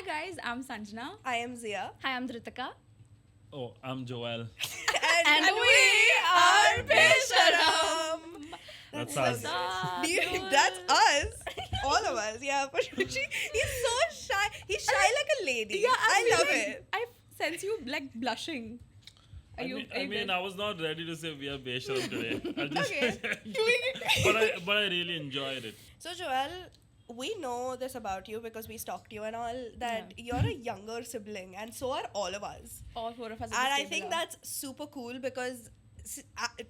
guys, I'm Sanjana. I am Zia. Hi, I'm Dhritika. Oh, I'm Joel. And we are Besharam. That's so us. good. Dude, that's us. All of us, yeah. But he's so shy. He's shy like a lady. Yeah, I love like, it. I sense you like blushing. Are you good? I was not ready to say we are Besharam today. I just, Okay. but I really enjoyed it. So, Joel, we know this about you because we stalked you and all, that you're a younger sibling, and so are all of us. All four of us. And I think that's super cool because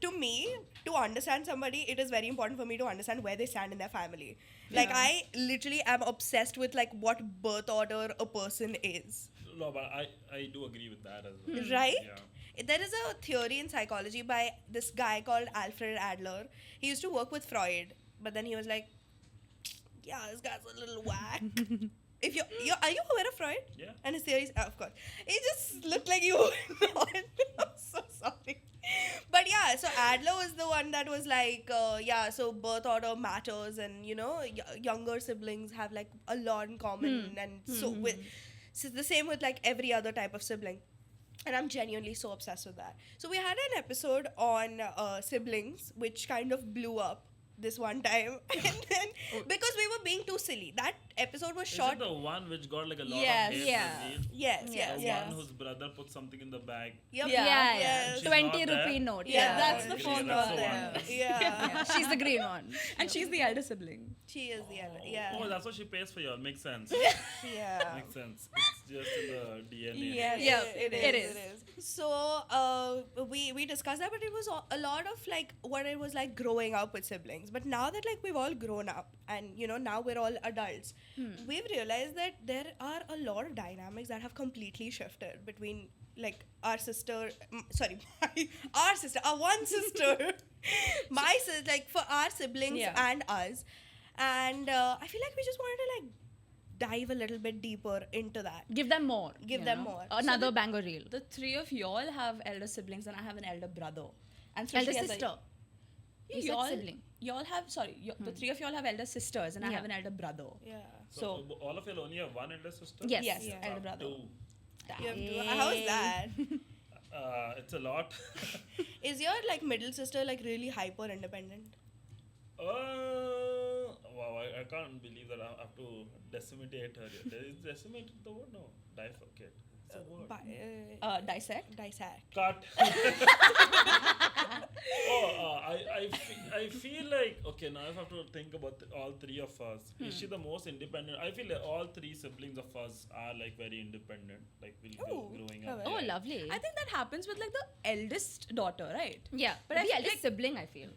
to me, to understand somebody, it is very important for me to understand where they stand in their family. Like, I literally am obsessed with like what birth order a person is. No, but I do agree with that as well. Right? Yeah. There is a theory in psychology by this guy called Alfred Adler. He used to work with Freud, but then he was like, yeah, this guy's a little whack. If are you aware of Freud? Yeah. And his theories, of course. It just looked like you were not. I'm so sorry. But yeah, so Adler was the one that was like, so birth order matters, and younger siblings have like a lot in common, and so the same with like every other type of sibling. And I'm genuinely so obsessed with that. So we had an episode on siblings, which kind of blew up this one time, and then because we were being too silly. That episode was Is short. it the one which got like a lot Yes, of hate? yeah. received? Yes, The yes, one yes. whose brother put something in the bag. Yep. Yeah. Yeah. She's 20 not there. rupee note. Yeah, that's the Really, phone that's one. the one. Yeah. Yeah, she's the green one. and she's the elder sibling. She is the other. Yeah. Oh, that's what she pays for y'all. Makes sense. Yeah. Makes sense. It's just in the DNA. Yes, Yeah, it it is. So we discussed that, but it was a lot of like what it was like growing up with siblings. But now that like we've all grown up and now we're all adults, we've realized that there are a lot of dynamics that have completely shifted between like our sister, our one sister, my sister, like for our siblings Yeah. and us, and I feel like we just wanted to like dive a little bit deeper into that. Give them more. Give you them know? more. Another banger reel. The three of y'all have elder siblings, and I have an elder brother. And Elder Srishti has sister. You said y'all, sibling. y'all have the three of y'all have elder sisters, and I Yeah. have an elder brother. Yeah. So all of you only have one elder sister? Yes. yes, Yeah. elder brother. Two. You have to, how is that? It's a lot. Is your like middle sister like really hyper independent? Wow, I can't believe that I have to decimate her. Is decimate the word? No. Dissecate. It's a word. Dissect. Dissect. Cut. I feel like, okay, now if I have to think about all three of us, is she the most independent? I feel like all three siblings of us are like very independent, like growing up. Oh, Yeah. lovely. I think that happens with like the eldest daughter, right? Yeah, But but I the feel eldest like- sibling, I feel.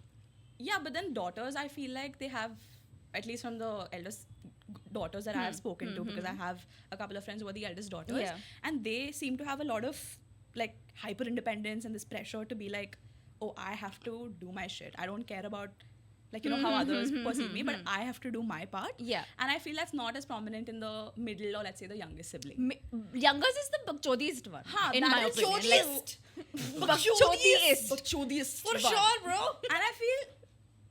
Yeah, but then daughters, I feel like they have, at least from the eldest daughters that I have spoken to, because I have a couple of friends who are the eldest daughters, Yeah. and they seem to have a lot of like hyper independence and this pressure to be like, oh, I have to do my shit. I don't care about like how others perceive me, but I have to do my part. Yeah. And I feel that's not as prominent in the middle or let's say the youngest sibling. Youngest is the bakchodiest one, Huh, in that my is opinion. Bakchodiest. Bakchodiest. For one. sure, bro. And I feel,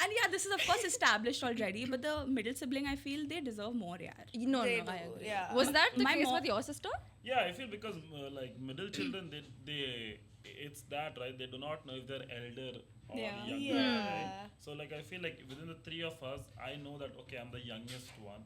and yeah, this is of course established already, but the middle sibling, I feel they deserve more, yeah. No, They no, I do, agree. yeah. Was that the My case mom- with your sister? Yeah, I feel because like middle children, they it's that, right? They do not know if they're elder or Yeah. younger. Yeah. Right? So like I feel like within the three of us, I know that okay, I'm the youngest one.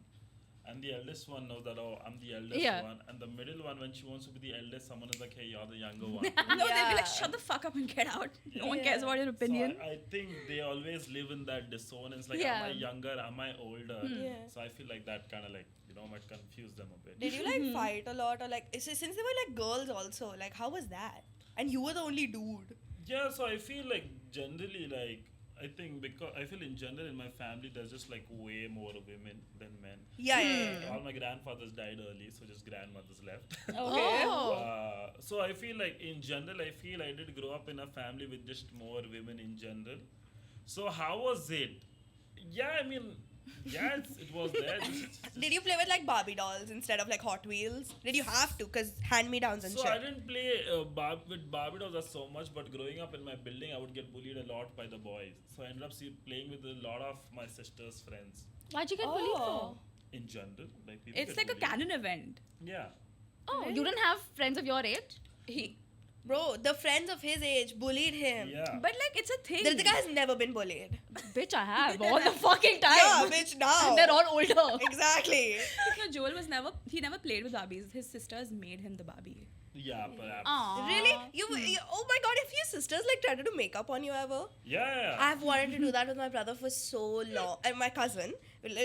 And the eldest one knows that I'm the eldest Yeah. one. And the middle one, when she wants to be the eldest, someone is like, hey, you're the younger one. No, they'll be like, Yeah. shut the fuck up and get out. No one Yeah. cares about your opinion. So I think they always live in that dissonance. Like, Yeah. am I younger? Am I older? Yeah. So I feel like that kind of like, might confuse them a bit. Did you like fight a lot, or like since they were like girls also? Like how was that? And you were the only dude. Yeah, so I feel like generally, like, I think because I feel in general in my family, there's just like way more women than men. Yeah. All my grandfathers died early, so just grandmothers left. Okay. Oh. So I feel like in general, I feel I did grow up in a family with just more women in general. So how was it? Yeah, I mean, yeah, it was there. Did you play with like Barbie dolls instead of like Hot Wheels? Did you have to? Cause hand-me-downs and So shit. I didn't play with Barbie dolls so much, but growing up in my building, I would get bullied a lot by the boys. So I ended up playing with a lot of my sister's friends. Why'd you get bullied for? Oh. In general, like people It's get like a bullied. canon event. Yeah. Oh, you didn't have friends of your age? Bro, the friends of his age bullied him. Yeah. But like it's a thing. Ritika has never been bullied. Bitch, I have all the fucking time. Yeah, bitch, now. And they're all older. Exactly. No, Joel was never played with Barbies. His sisters made him the Barbie. Yeah, perhaps. Aww. Really? You, oh my god, if your sisters like tried to do makeup on you ever? Yeah. I've wanted to do that with my brother for so long. And my cousin,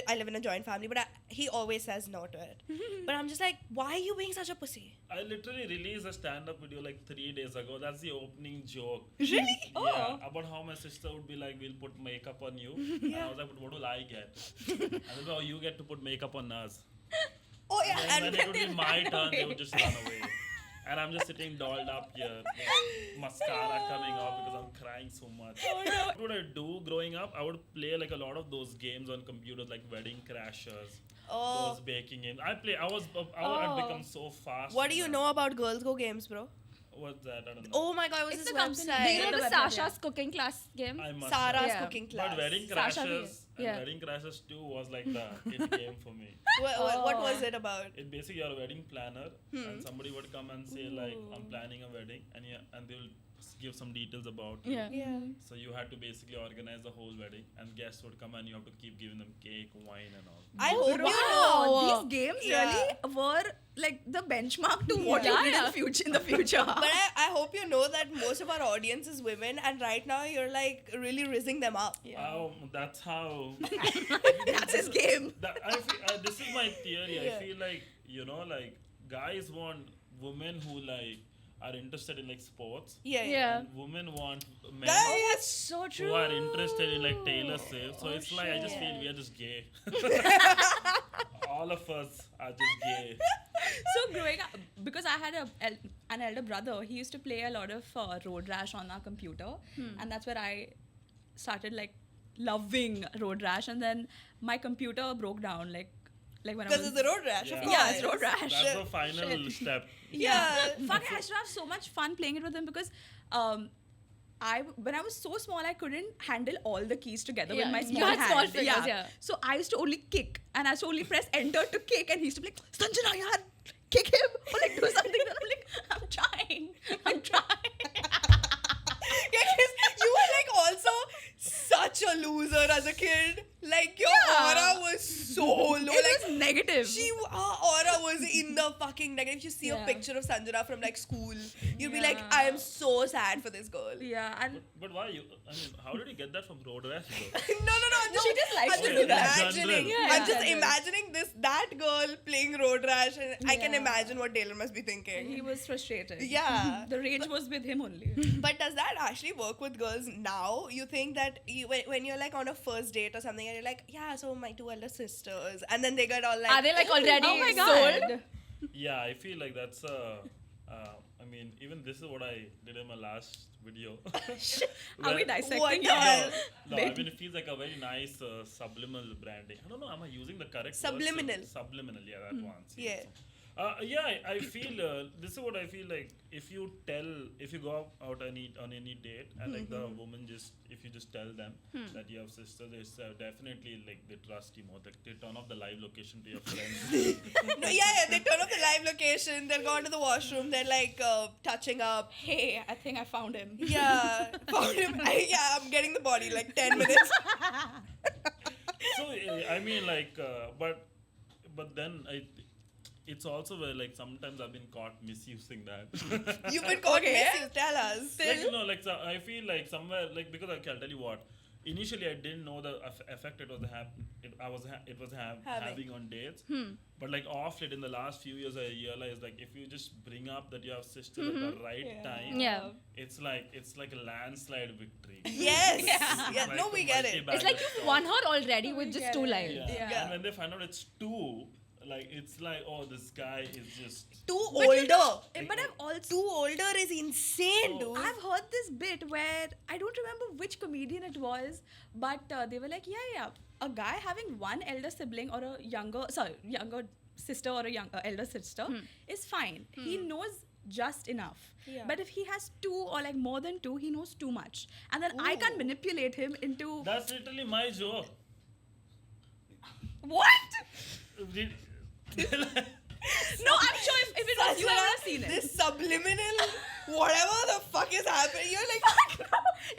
I live in a joint family, but he always says no to it. But I'm just like, why are you being such a pussy? I literally released a stand-up video like 3 days ago. That's the opening joke. Really? Yeah, Oh. about how my sister would be like, "We'll put makeup on you," and I was like, "But what will I get?" And they were, "Oh, you get to put makeup on us." Oh yeah, And when it would be my turn, they would just run away. And I'm just sitting dolled up here, like, mascara coming off because I'm crying so much. What would I do growing up? I would play like a lot of those games on computers, like Wedding Crashers, Oh. those baking games. I had become so fast. What in do you them. know about Girls Go Games, bro? What's that? I don't know. Oh my god, it was It's this a company. Do website. you know the Yeah. Sasha's cooking class game? I must Sarah's Yeah. cooking class. But Wedding Sasha Crashers V. Yeah. Wedding Crashers 2 was like the hit game for me. What Oh. was it about? It basically you're a wedding planner and somebody would come and say like I'm planning a wedding and they will give some details about you. Yeah. Yeah. So you had to basically organize the whole wedding and guests would come and you have to keep giving them cake, wine and all. I hope you know. Wow. These games Yeah. really were like the benchmark to what you Yeah, did yeah. in the future. But I hope you know that most of our audience is women, and right now you're like really rizzing them up. That's how. That's his game. This is my theory. Yeah. I feel like like guys want women who like are interested in like sports. Yeah. Yeah. And women want men That's So who are interested in like Taylor Swift. So it's like I just feel we are just gay. All of us are just gay. So growing up, because I had an elder brother, he used to play a lot of Road Rash on our computer, and that's where I started like loving Road Rash. And then my computer broke down, like when I Because was it's the road rash, Yeah. of course. Yeah, it's road rash. That's the final step. Yeah. Fuck, I used to have so much fun playing it with him because when I was so small, I couldn't handle all the keys together Yeah, with my you small had hand. small fingers, yeah. So I used to only kick, and I used to only press enter to kick, and he used to be like, Sanjana, yaar, kick him, or like do something. And I'm like, I'm trying. Yeah, 'cause you were like also such a loser as a kid. Like your Yeah. aura was so low. It like was negative. her aura was in the fucking negative. If you see a Yeah. picture of Sanjana from like school, you'd be like, Yeah. I am so sad for this girl. Yeah, and But why you? I mean, how did you get that from Road Rash though? No. I'm She just likes I'm to just do that. imagining. Yeah, I'm yeah. just imagining that girl playing Road Rash, and I can Yeah. imagine what Taylor must be thinking. he was frustrated. Yeah. The rage was with him only. But does that actually work with girls now? You think that when you're like on a first date or something, and you're like, yeah, so my 2 elder sisters, and then they get all like, Are they like already Oh my sold? god. Yeah, I feel like that's I mean, even this is what I did in my last video. Are we Where- dissecting What the your hell? No, I mean, it feels like a very nice subliminal branding. I don't know, am I using the correct word? Subliminal. Subliminal, yeah, that one. Yeah. I feel this is what I feel like. If you go out on any date and like the woman if you just tell them that you have sisters, it's definitely like they trust you more. They turn off the live location to your friends. No, yeah, they turn off the live location, they're going to the washroom, they're like touching up. Hey, I think I found him. Yeah, found him. I'm getting the body like 10 minutes. So I mean, like, but then it's also where like sometimes I've been caught misusing that. You've been caught Okay. misuse, tell us. Like so I feel like somewhere like because I'll tell you what. Initially, I didn't know the effect it was having on dates. But like off late in the last few years, I realized like if you just bring up that you have sisters at the right time, Yeah. it's like a landslide victory. Yes. Yeah. Yeah. Like No, we a get it. multi-bag It's like of you've stuff. won her already with just get 2 it. lines. Yeah. Yeah. And when they find out it's 2, like it's like, oh, this guy is just. Too But you know, older. but I've also Too older is insane, dude. I've heard this bit where I don't remember which comedian it was, but they were like, yeah, a guy having one elder sibling or a younger sister or a elder sister is fine. He knows just enough. Yeah. But if he has 2 or like more than 2, he knows too much, and then I can't Ooh. manipulate him into That's literally my joke. what? Did- No, I'm was you, I would have seen it. This subliminal, whatever the fuck is happening. You're like,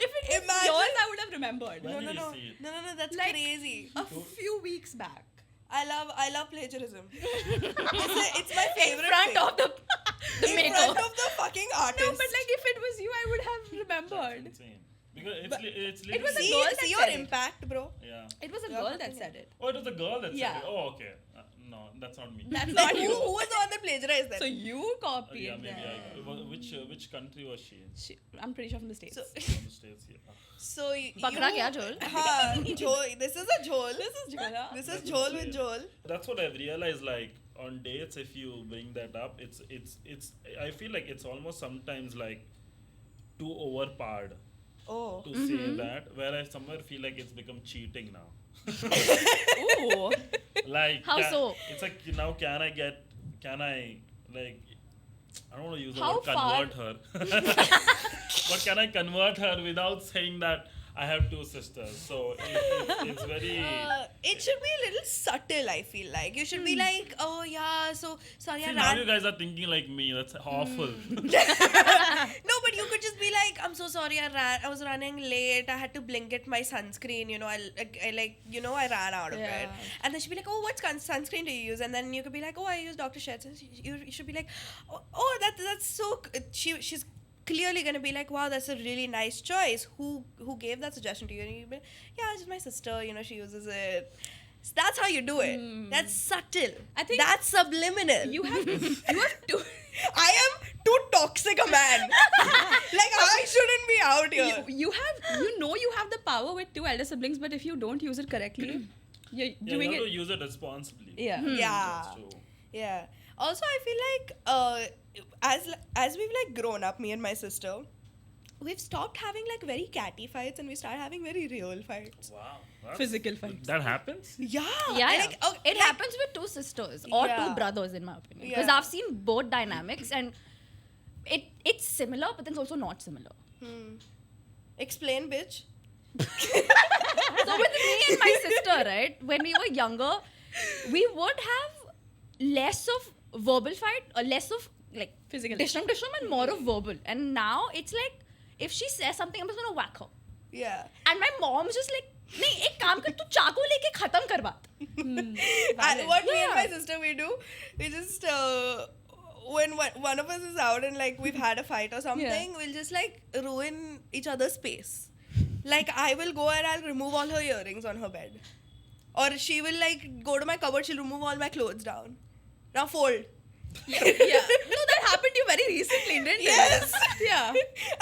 If it was Imagine- yours, I would have remembered. When no, did no, you no, see it? no, no, no. That's Like- crazy. A few weeks back. I love plagiarism. It's my favorite. In front thing. of the in maker. front of the fucking artist. No, but like if it was you, I would have remembered. Insane. Because it's it was a see, girl that see your said it. impact, bro. yeah. It was a Yeah, girl but that yeah. said it. Oh, it was a girl that Yeah. said it. Oh, okay. No, that's not me. That's Like, not who you. was the one that plagiarized that? So you copied. Yeah, maybe. them. Which country was she in? I'm pretty sure from the states. So, From the States, yeah. so you. Pakda kya, Joel? Haan, Joel. This is a Joel. This is Jola. This is That's Joel insane. with Joel. That's what I've realized. Like on dates, if you bring that up, it's. I feel like it's almost sometimes like too overpowered Oh. to say that. Where I somewhere feel like it's become cheating now. Ooh. Like How so? It's like now can I like I don't want to use the How word convert her. But can I convert her without saying that I have two sisters? So it's very It should be a little subtle, I feel like. You should be like, oh yeah, so sorry, See, I now ran. you guys are thinking like me. That's awful. No, but you could just be like, I'm so sorry, I was running late. I had to blanket my sunscreen. You know, I ran out of it. Yeah. And then she'd be like, oh, what sunscreen do you use? And then you could be like, oh, I use Dr. Sheth's. And you should be like, oh, that's so. She's clearly gonna be like, wow, that's a really nice choice. Who gave that suggestion to you? And you'd be like, yeah, it's just my sister. You know, she uses it. So that's how you do it. That's subtle. I think that's subliminal. You have to. I am too toxic a man. Like I shouldn't be out here. You have the power with two elder siblings, but if you don't use it correctly, you're Yeah, doing you have it. to use it responsibly. Yeah. Yeah. That's true. Yeah. Also, I feel like as we've like grown up, me and my sister, we've stopped having like very catty fights and we started having very real fights. Wow. That's- Physical fights. That happens? Yeah. Yeah, And, yeah. like, okay, It like- happens with two sisters or Yeah. two brothers, in my opinion. Because Yeah. I've seen both dynamics, and it's similar, but then it's also not similar. Explain, bitch. So with me and my sister, right, when we were younger, we would have less of verbal fight or less of like Physical. dishram and more of verbal. And now it's like if she says something, I'm just gonna whack her. Yeah. And my mom's just like, नहीं एक काम कर तू चाकू लेके खत्म कर बात. What me and Yeah. my sister we do, we just when one of us is out and like we've had a fight or something, we'll just like ruin each other's space. Like I will go and I'll remove all her earrings on her bed, or she will like go to my cupboard, she'll remove all my clothes down. Now fold. Yeah. No, that happened to you very recently, didn't it? Yes. Yeah.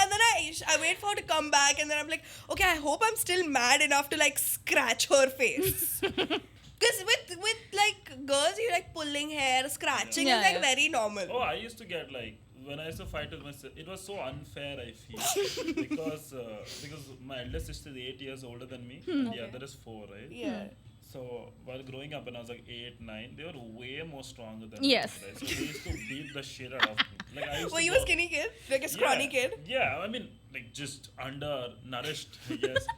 And then I wait for her to come back, and then I'm like, okay, I hope I'm still mad enough to like scratch her face. Because with like girls, you like pulling hair, scratching Yeah, is like yeah. very normal. Oh, I used to get like when I used to fight with my sister. It was so unfair. I feel because my elder sister is 8 years older than me, and the other is 4, right? Yeah. So while growing up, when I was like 8, 9, they were way more stronger than me. Yes. Right? So they used to beat the shit out of me. Like I used Were to you go- a skinny kid? Like a scrawny kid? Yeah, I mean, like just undernourished, yes.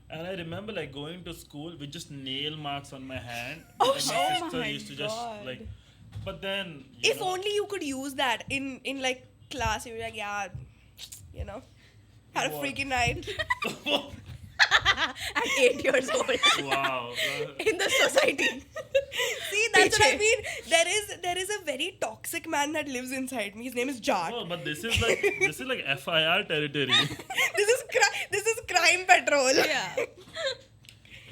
And I remember like going to school with just nail marks on my hand. Oh, and shit. my Oh sister my used to just God. like, but then If only you could use that in like class, you'd be like, yeah, you know, had a What? freaky night. At 8 years old. wow. In the society. See, that's what I Piche. mean. There is a very toxic man that lives inside me. His name is Jat. No, but this is like FIR territory. This is crime patrol. Yeah.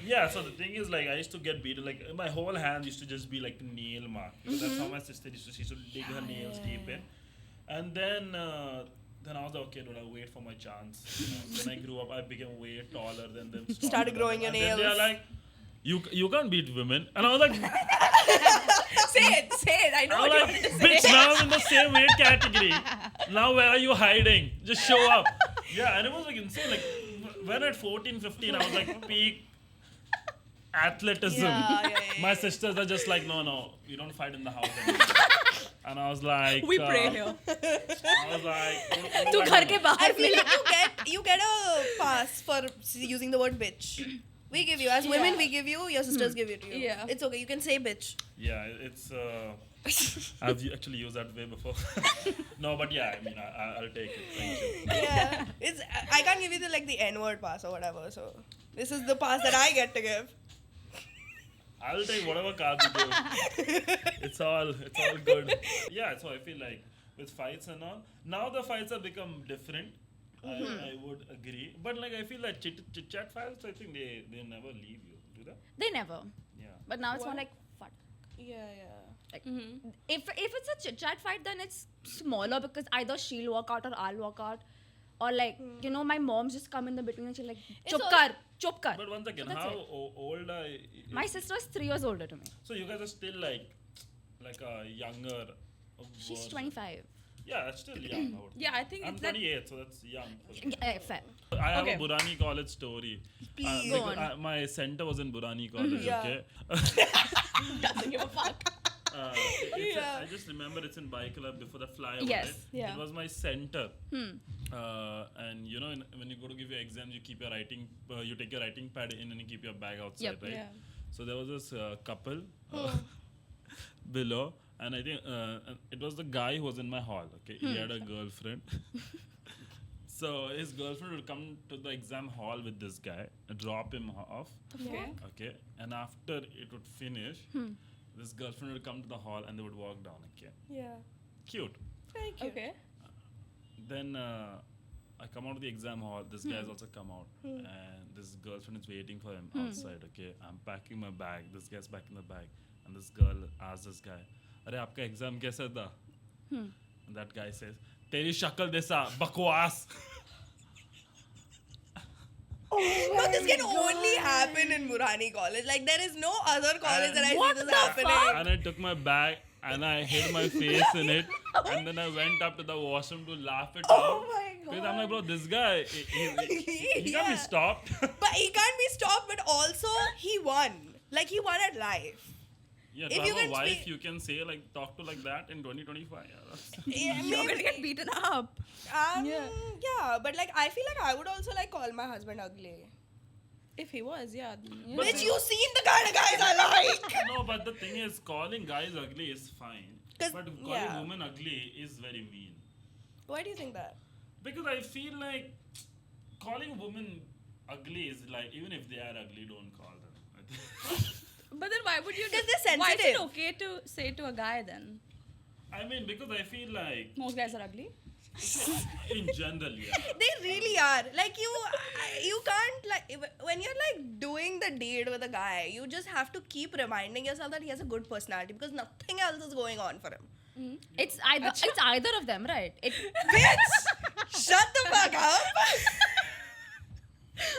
Yeah, so the thing is, like, I used to get beaten. Like, my whole hand used to just be like nail mark. Because that's how my sister used to. She used to dig her nails deep in, and then I was like, okay, dude, I'll wait for my chance. You know? Then I grew up. I became way taller than them. stronger Started than growing them. your And then nails. they're like, you can't beat women, and I was like, Say it. I know I'm what you like, want to say. bitch, now I'm in the same weight category. Now where are you hiding? Just show up. Yeah, and it was like insane. Like when at 14, 15, I was like peak athleticism. Yeah. My sisters are just like, no, we don't fight in the house anymore. And I was like, We pray here. I was like, what तू do घर I के do? बाहर I feel like you get a pass for using the word bitch. We give you as women, Yeah. we give you. Your sisters give it to you. Yeah. It's okay. You can say bitch. Yeah, it's I've actually used that way before. No, but yeah, I mean, I'll take it. Thank you. Yeah, I can't give you the N-word pass or whatever. So this is the pass that I get to give. I'll take whatever card you give. It's all good. Yeah, so I feel like with fights and all, now the fights have become different. I would agree, but like I feel like chit chat fights, I think they never leave you, do they? They never. Yeah. But now it's more What? like fuck. Yeah. Like, if it's a chit chat fight, then it's smaller because either she'll walk out or I'll walk out, or like my mom's just come in the between and she'll like chup kar. But once again, that's how it. old are My sister's 3 years older to me. So you guys are still like a younger. She's version. 25. Yeah, that's still young. I would Yeah, think. I think I'm it's that- 28, so that's young. for sure. Yeah, fair. I have Okay. a Burani College story. Please. Go because on. my center was in Burani College. Yeah. Okay. Doesn't give a fuck. I just remember it's in Bike Club before the flyover. Yes, right? yeah. It was my center. And when you go to give your exams, you keep your you take your writing pad in and you keep your bag outside, Yep. right? Yeah. So there was this couple below, and I think it was the guy who was in my hall. Okay, he had a girlfriend. So his girlfriend would come to the exam hall with this guy, drop him off. Okay. Okay, and after it would finish, this girlfriend would come to the hall and they would walk down. Okay, Yeah. cute. Very cute. Okay. Then I come out of the exam hall. This guy has also come out, and this girlfriend is waiting for him outside. Okay, I'm packing my bag. This guy's packing the bag, and this girl asks this guy, "अरे आपका exam कैसा था?" And that guy says, "तेरी शक्ल जैसा बकवास." No, this can only happen in Burani College. Like there is no other college that I What see the this happening. fuck? And I took my bag and I hid my face in it, and then I went up to the washroom to laugh it Oh out. my Because god. I'm like, bro, this guy, he can't Yeah. be stopped. But he can't be stopped, but also he won. Like he won at life. Yeah, If to you have a can wife, speak- you can say like talk to like that in 2025. Yeah, that's Yeah, You're gonna maybe. get beaten up. Yeah, but like I feel like I would also like call my husband ugly. If he was, yeah. But Bitch, you seen the kind of guys I like. no, but the thing is, calling guys ugly is fine. 'Cause- But calling yeah. women ugly is very mean. Why do you think that? Because I feel like calling women ugly is like, even if they are ugly, don't call them. I think- But then why would you? 'Cause they're Why is it sensitive. okay to say to a guy then? I mean, because I feel like, Most guys are ugly. in general, yeah. They really are. Like you can't like when you're like doing the date with a guy, you just have to keep reminding yourself that he has a good personality because nothing else is going on for him. It's either of them, right? Bitch, shut the fuck up.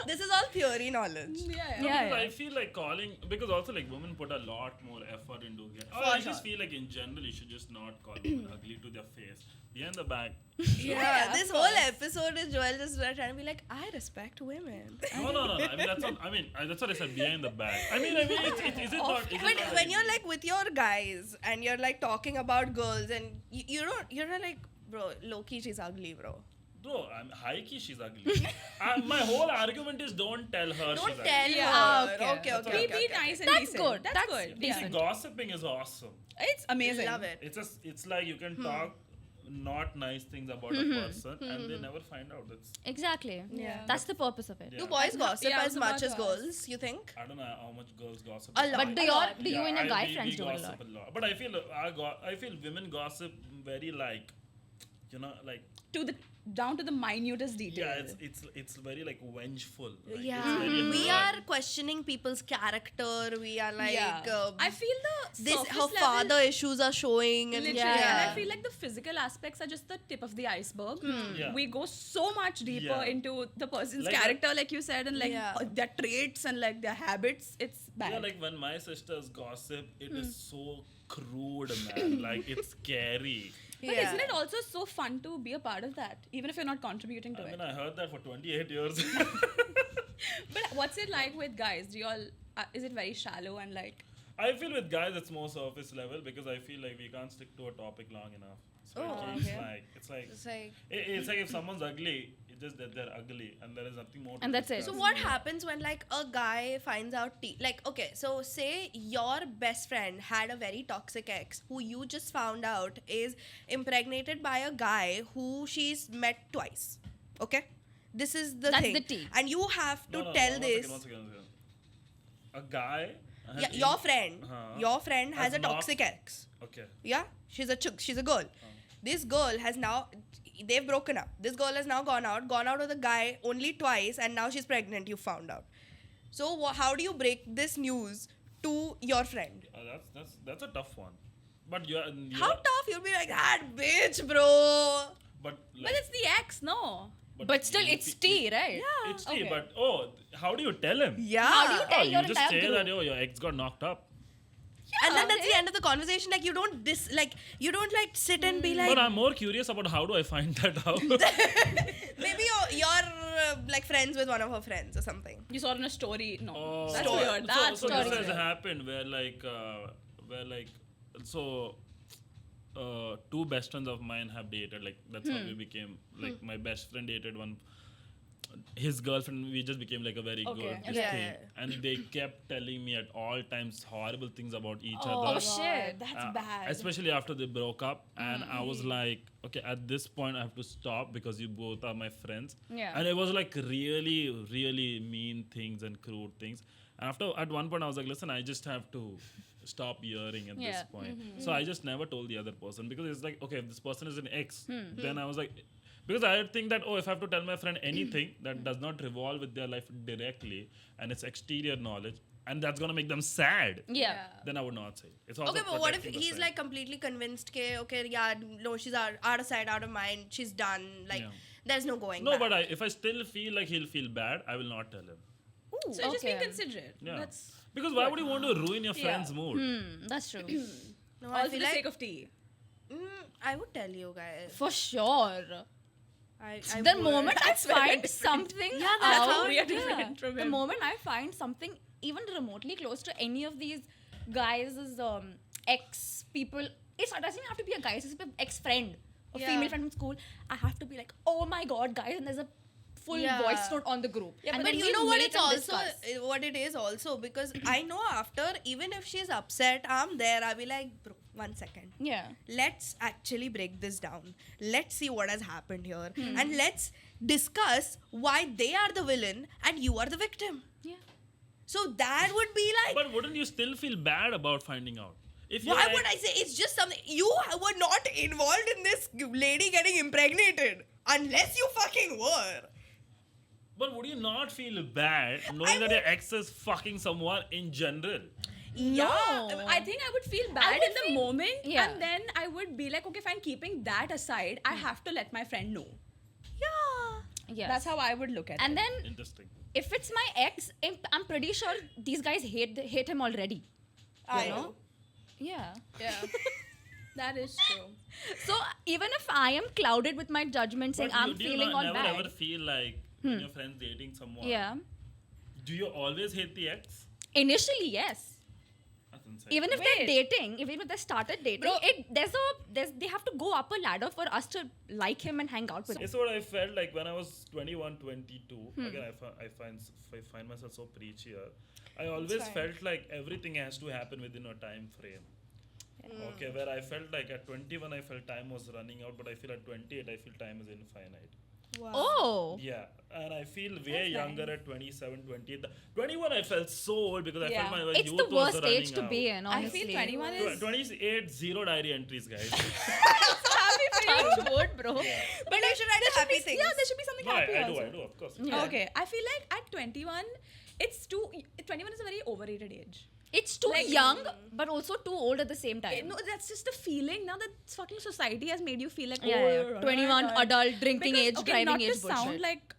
This is all theory knowledge. Yeah. Yeah. Because I feel like calling, because also like women put a lot more effort into it. Or For I just sure. feel like in general you should just not call women ugly to their face. Behind the back. Yeah, of this whole episode is Joel just trying to be like, I respect women. No. I mean that's not. I mean that's what I said. Behind the back. I mean, is it not? Is it When, not when you're like with your guys and you're like talking about girls and you're not like, bro, Loki, she's ugly, bro. Bro, I'm high key. She's ugly. My whole argument is don't tell her Don't she's tell ugly. her. Ah, okay. Okay, That's okay, all. Be okay, okay. nice and That's decent. good. That's That's good. decent. See, Yeah. gossiping is awesome. It's amazing. Love it. It's like you can talk not nice things about a person and they never find out. That's Exactly. Yeah. That's the purpose of it. Yeah. Do boys And gossip yeah, I as was much about as to ask. girls, you think? I don't know how much girls gossip. A lot. But do you and your guy friends do it a gossip lot? But I feel I feel women gossip very like, like Down to the minutest detail. yeah, it's very like vengeful. Like, Yeah, it's very we hard. are questioning people's character. We are like, Yeah. I feel the this surface her level, father issues are showing, and literally, and I Yeah. feel like the physical aspects are just the tip of the iceberg. Yeah. We go so much deeper Yeah. into the person's Like character, like you said, and like Yeah. their traits and like their habits. It's bad. Yeah, like when my sisters gossip, it is so crude, man. Like it's scary. But isn't it also so fun to be a part of that, even if you're not contributing to I it? mean, I heard that for 28 years. But what's it like with guys? Do you all? Is it very shallow and like? I feel with guys it's more surface level because I feel like we can't stick to a topic long enough. So Oh, it keeps okay. it's like It's like. it's like if someone's ugly, it's just that they're ugly and there is nothing more. And to that's it. discuss. So what happens when like a guy finds out like okay, so say your best friend had a very toxic ex who you just found out is impregnated by a guy who she's met twice. Okay? This is the That's thing. the tea. And you have to No, tell one this. second. A guy. has Yeah, in- your friend has a not- toxic ex. Okay. Yeah, she's a chick, she's a girl. This girl has now, they've broken up. This girl has now gone out with a guy only twice, and now she's pregnant. You found out. So how do you break this news to your friend? That's a tough one. But you're How tough? You'll be like that bitch, bro. But But like, it's the ex, no. But still, it's tea, right? Yeah. it's tea. okay. But how do you tell him? Yeah. How do you tell You your just entire say group? that your ex got knocked up. And then that's the end of the conversation. Like you don't sit and be like, But I'm more curious about how do I find that out. maybe you're like friends with one of her friends or something. You saw it in a story. No. Oh. That's Story. weird. That's so story. this has happened where two best friends of mine have dated. Like that's how we became. Like my best friend dated one. His girlfriend, we just became like a very Okay. good Yeah. thing. And they kept telling me at all times horrible things about each Oh, other. shit. That's Uh, bad. Especially after they broke up, and I was like, okay, at this point I have to stop because you both are my friends. Yeah. And it was like really, really mean things and crude things. And at one point I was like, listen, I just have to stop hearing at this Yeah. point. So I just never told the other person because it's like, okay, if this person is an ex, Hmm. then I was like, because I think that if I have to tell my friend anything that does not revolve with their life directly and it's exterior knowledge and that's gonna make them sad, Yeah. then I would not say. It's also Okay, but what if protecting the he's friend. like completely convinced, okay, yeah, no, she's out of sight, out of mind, she's done, like, Yeah. there's no going No, back. but if I still feel like he'll feel bad, I will not tell him. So you're just being Okay. considerate. Yeah. That's Because why would you want to ruin your Yeah. friend's mood? That's true. No, all I for feel the like, sake of tea. I would tell you guys. For sure. I The would. moment I That's very find different. something Yeah, that's out, how we are different from the him. moment I find something even remotely close to any of these guys' ex people, it doesn't even have to be a guy, it's just an ex friend, a Yeah. female friend from school. I have to be like, oh my god, guys, and there's a full Yeah. voice note on the group. Yeah, and But then you we know what meet it's and also discuss. what it is also because I know after even if she's upset, I'm there. I'll be like, bro, 1 second. Yeah. Let's actually break this down. Let's see what has happened here, and let's discuss why they are the villain and you are the victim. Yeah. So that would be like. But wouldn't you still feel bad about finding out? If your Why ex- would I say it's just something you were not involved in this lady getting impregnated unless you fucking were. But would you not feel bad knowing that your ex is fucking someone in general? Yeah, No. I think I would feel bad would in the feel- moment, Yeah. and then I would be like, okay, fine. Keeping that aside, I have to let my friend know. Yeah. Yes. That's how I would look at And it. then Interesting. if it's my ex, I'm pretty sure these guys hate him already. I know? know. Yeah. Yeah, that is true. So even if I am clouded with my judgment, saying But I'm do you feeling all never bad. ever feel like when your friend's dating someone, Yeah. do you always hate the ex? Initially, yes. That's insane. Even if they're dating, even if they started dating, Bro. they have to go up a ladder for us to like him and hang out with him. It's what I felt like when I was 21, 22. Hmm. Again, I find myself so preachy here. I always fine. felt like everything has to happen within a time frame. Okay, where I felt like at 21 I felt time was running out, but I feel at 28 I feel time is infinite. Wow. Oh. Yeah, and I feel way That's younger nice. at 27, 28. 21 I felt so old because I Yeah. felt my It's youth the was worst running age to out. be in, I honestly. feel 21 is 28, 0 diary entries, guys. happy for you. Touch wood, bro. But you should write happy things. Yeah, there should be something No, happy I also. do, of course. Yeah. Okay, I feel like at 21, 21 is a very overrated age. It's too Like- young, but also too old at the same time. No, that's just the feeling. Now that fucking society has made you feel like, Yeah, yeah. 21 adult, drinking Because, age, okay, driving not age to sound bullshit. like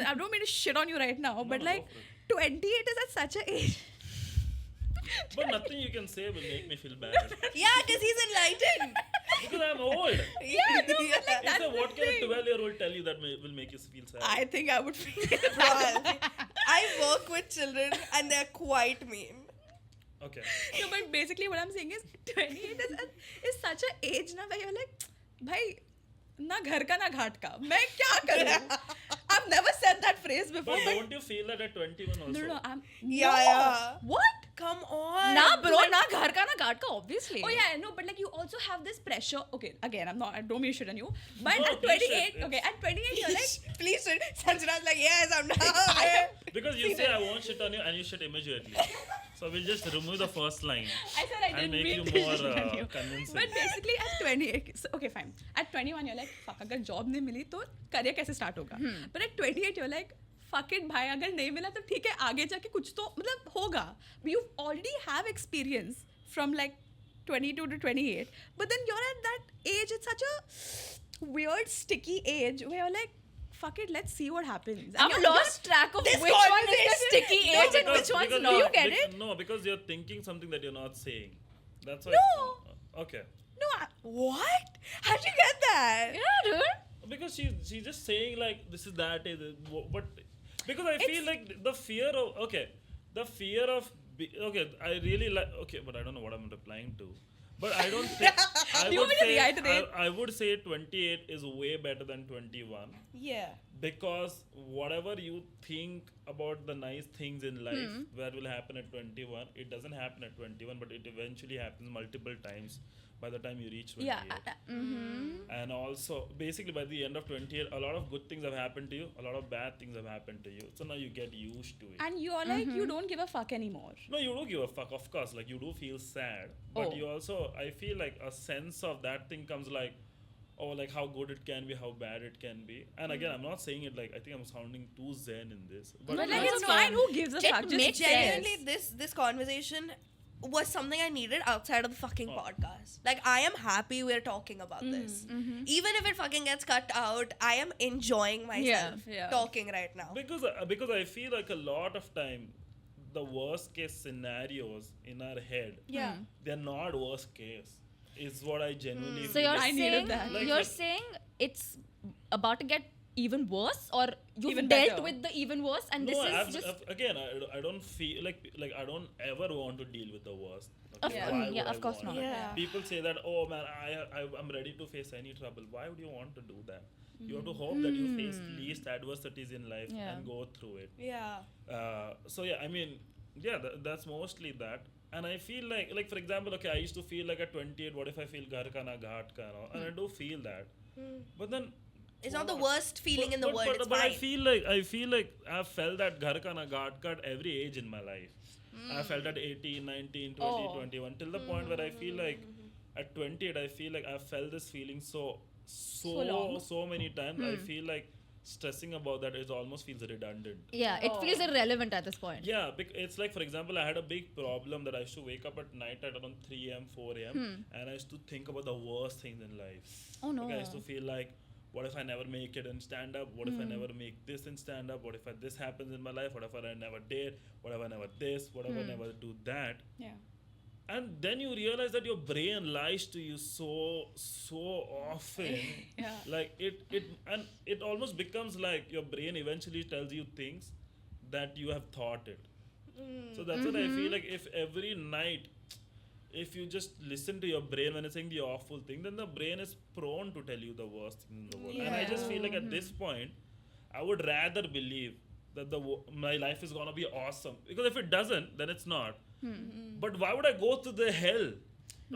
I don't mean to shit on you right now, but no, like go 28 is at such a age. But nothing you can say will make me feel bad. Yeah, because he's enlightened. Because I'm old. Yeah, no, but like He that's said, the what can a thing. 12-year-old tell you that will make you feel sad? I think I would feel Well, I work with children and they're quite mean. Okay. No, but basically what I'm saying is 28 is such an age now where you're like, भाई ना घर का ना घाट का मैं क्या करूँ? I've never said that phrase before. But don't you feel that at 21 also? No, I'm Yeah, no. yeah. What? Come on. Nah, bro, na ghar ka na ghat ka, obviously. Oh yeah, no, but like you also have this pressure. Okay, again, I don't mean shit on you, but No, at we 28, should. okay, at 28 you're like, Please, Sanjana's like, yes, I'm down. Because you say I won't shit on you and you shit immediately. So we'll just remove the first line. I said I And didn't make mean you to more, shit on you. convincing. But basically at 28, so, okay fine. At 21 you're like, fuck, अगर job नहीं मिली तो career कैसे start होगा? But at 28 you're like, fuck it भाई, अगर नहीं मिला तो ठीक है, आगे जाके कुछ तो मतलब होगा. You already have experience from like 22 to 28, but then you're at that age. It's such a weird, sticky age where you're like, fuck it, let's see what happens. And I've you're- lost track of This which one is the conversation- sticky No, age and which one's because not. you get bec- it? No, because you're thinking something that you're not saying. That's why. No. Okay. No, What? How'd you get that? Yeah, dude. Because she's just saying like this is that is but because I feel like the fear of okay, I really like, okay, but I don't know what I'm replying to. But I don't think I You would want me to say reiterate? I would say 28 is way better than 21 Yeah. because whatever you think about the nice things in life where will happen at 21, it doesn't happen at 21, but it eventually happens multiple times by the time you reach 28. yeah. And also, basically, by the end of 28, a lot of good things have happened to you, a lot of bad things have happened to you. So now you get used to it. And you're like, you don't give a fuck anymore. No, you do give a fuck, of course. Like, you do feel sad. But Oh. you also, I feel like a sense of that thing comes like, oh, like how good it can be, how bad it can be. And again, I'm not saying it like, I think I'm sounding too zen in this. But like, no, it's no. fine. Who gives a It fuck? Just makes Genuinely, sense. this conversation was something I needed outside of the fucking Oh. podcast. Like, I am happy we're talking about this. Even if it fucking gets cut out, I am enjoying myself Yeah. talking right now. Because I feel like a lot of time, the worst case scenarios in our head, Yeah. they're not worst case. Is what I genuinely So feel. you're I needed saying that. Like- you're like- saying it's about to get even worse, or you've Even dealt better. with the even worse, and No, this is I've- just again, I don't feel like I don't ever want to deal with the worst. Of- Yeah. Why yeah, would of I course want? not. Yeah. People say that, oh man, I'm ready to face any trouble. Why would you want to do that? You have to hope that you face least adversities in life Yeah. and go through it. Yeah. So yeah, I mean, yeah, that's mostly that. And I feel like for example, okay, I used to feel like at 28, what if I feel ghar ka na ghat ka na? And I do feel that. But then It's not the worst feeling in the world. It's but fine. I feel like I've felt that ghar ka na ghat ka at every age in my life. I felt at 18, 19, 20, Oh. 21 till the point where I feel like at 28 I feel like I've felt this feeling so long. many times. I feel like stressing about that it almost feels redundant. yeah, it feels irrelevant at this point. Yeah, it's like, for example, I had a big problem that I used to wake up at night at around 3 a.m., 4 a.m. And I used to think about the worst things in life. Oh, no. Like, I used to feel like, what if I never make it in stand up? What if I never make this in stand up? What if this happens in my life? What if I never date? What if I never this? What if I never do that? Yeah. And then you realize that your brain lies to you so often. Yeah. Like it almost becomes like your brain eventually tells you things that you have thought it. So that's what I feel like, if every night, if you just listen to your brain when it's saying the awful thing, then the brain is prone to tell you the worst thing in the world. And I just feel like at this point, I would rather believe that my life is gonna be awesome, because if it doesn't, then it's not. But why would I go through the hell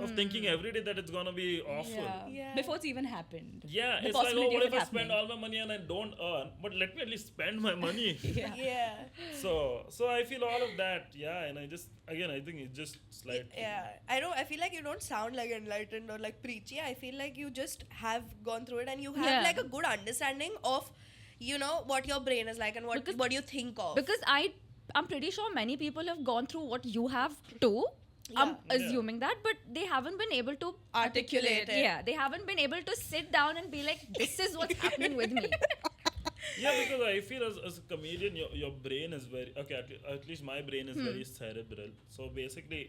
of thinking every day that it's gonna be awful? Yeah. Yeah. Before it's even happened. Yeah, The it's like, oh, possibility what of if it I spend happening. all my money and I don't earn? But let me at least spend my money. Yeah. Yeah. So I feel all of that, yeah, and I think it's just slightly. Yeah, I feel like you don't sound like enlightened or like preachy. I feel like you just have gone through it and you have Yeah. like a good understanding of, you know, what your brain is like and Because- what you think of. Because I'm pretty sure many people have gone through what you have too. I'm Yeah. assuming that, but they haven't been able to Articulate it. Yeah, they haven't been able to sit down and be like, this is what's happening with me. Yeah, because I feel as a comedian, your brain is very, okay, at least my brain is very cerebral. So basically,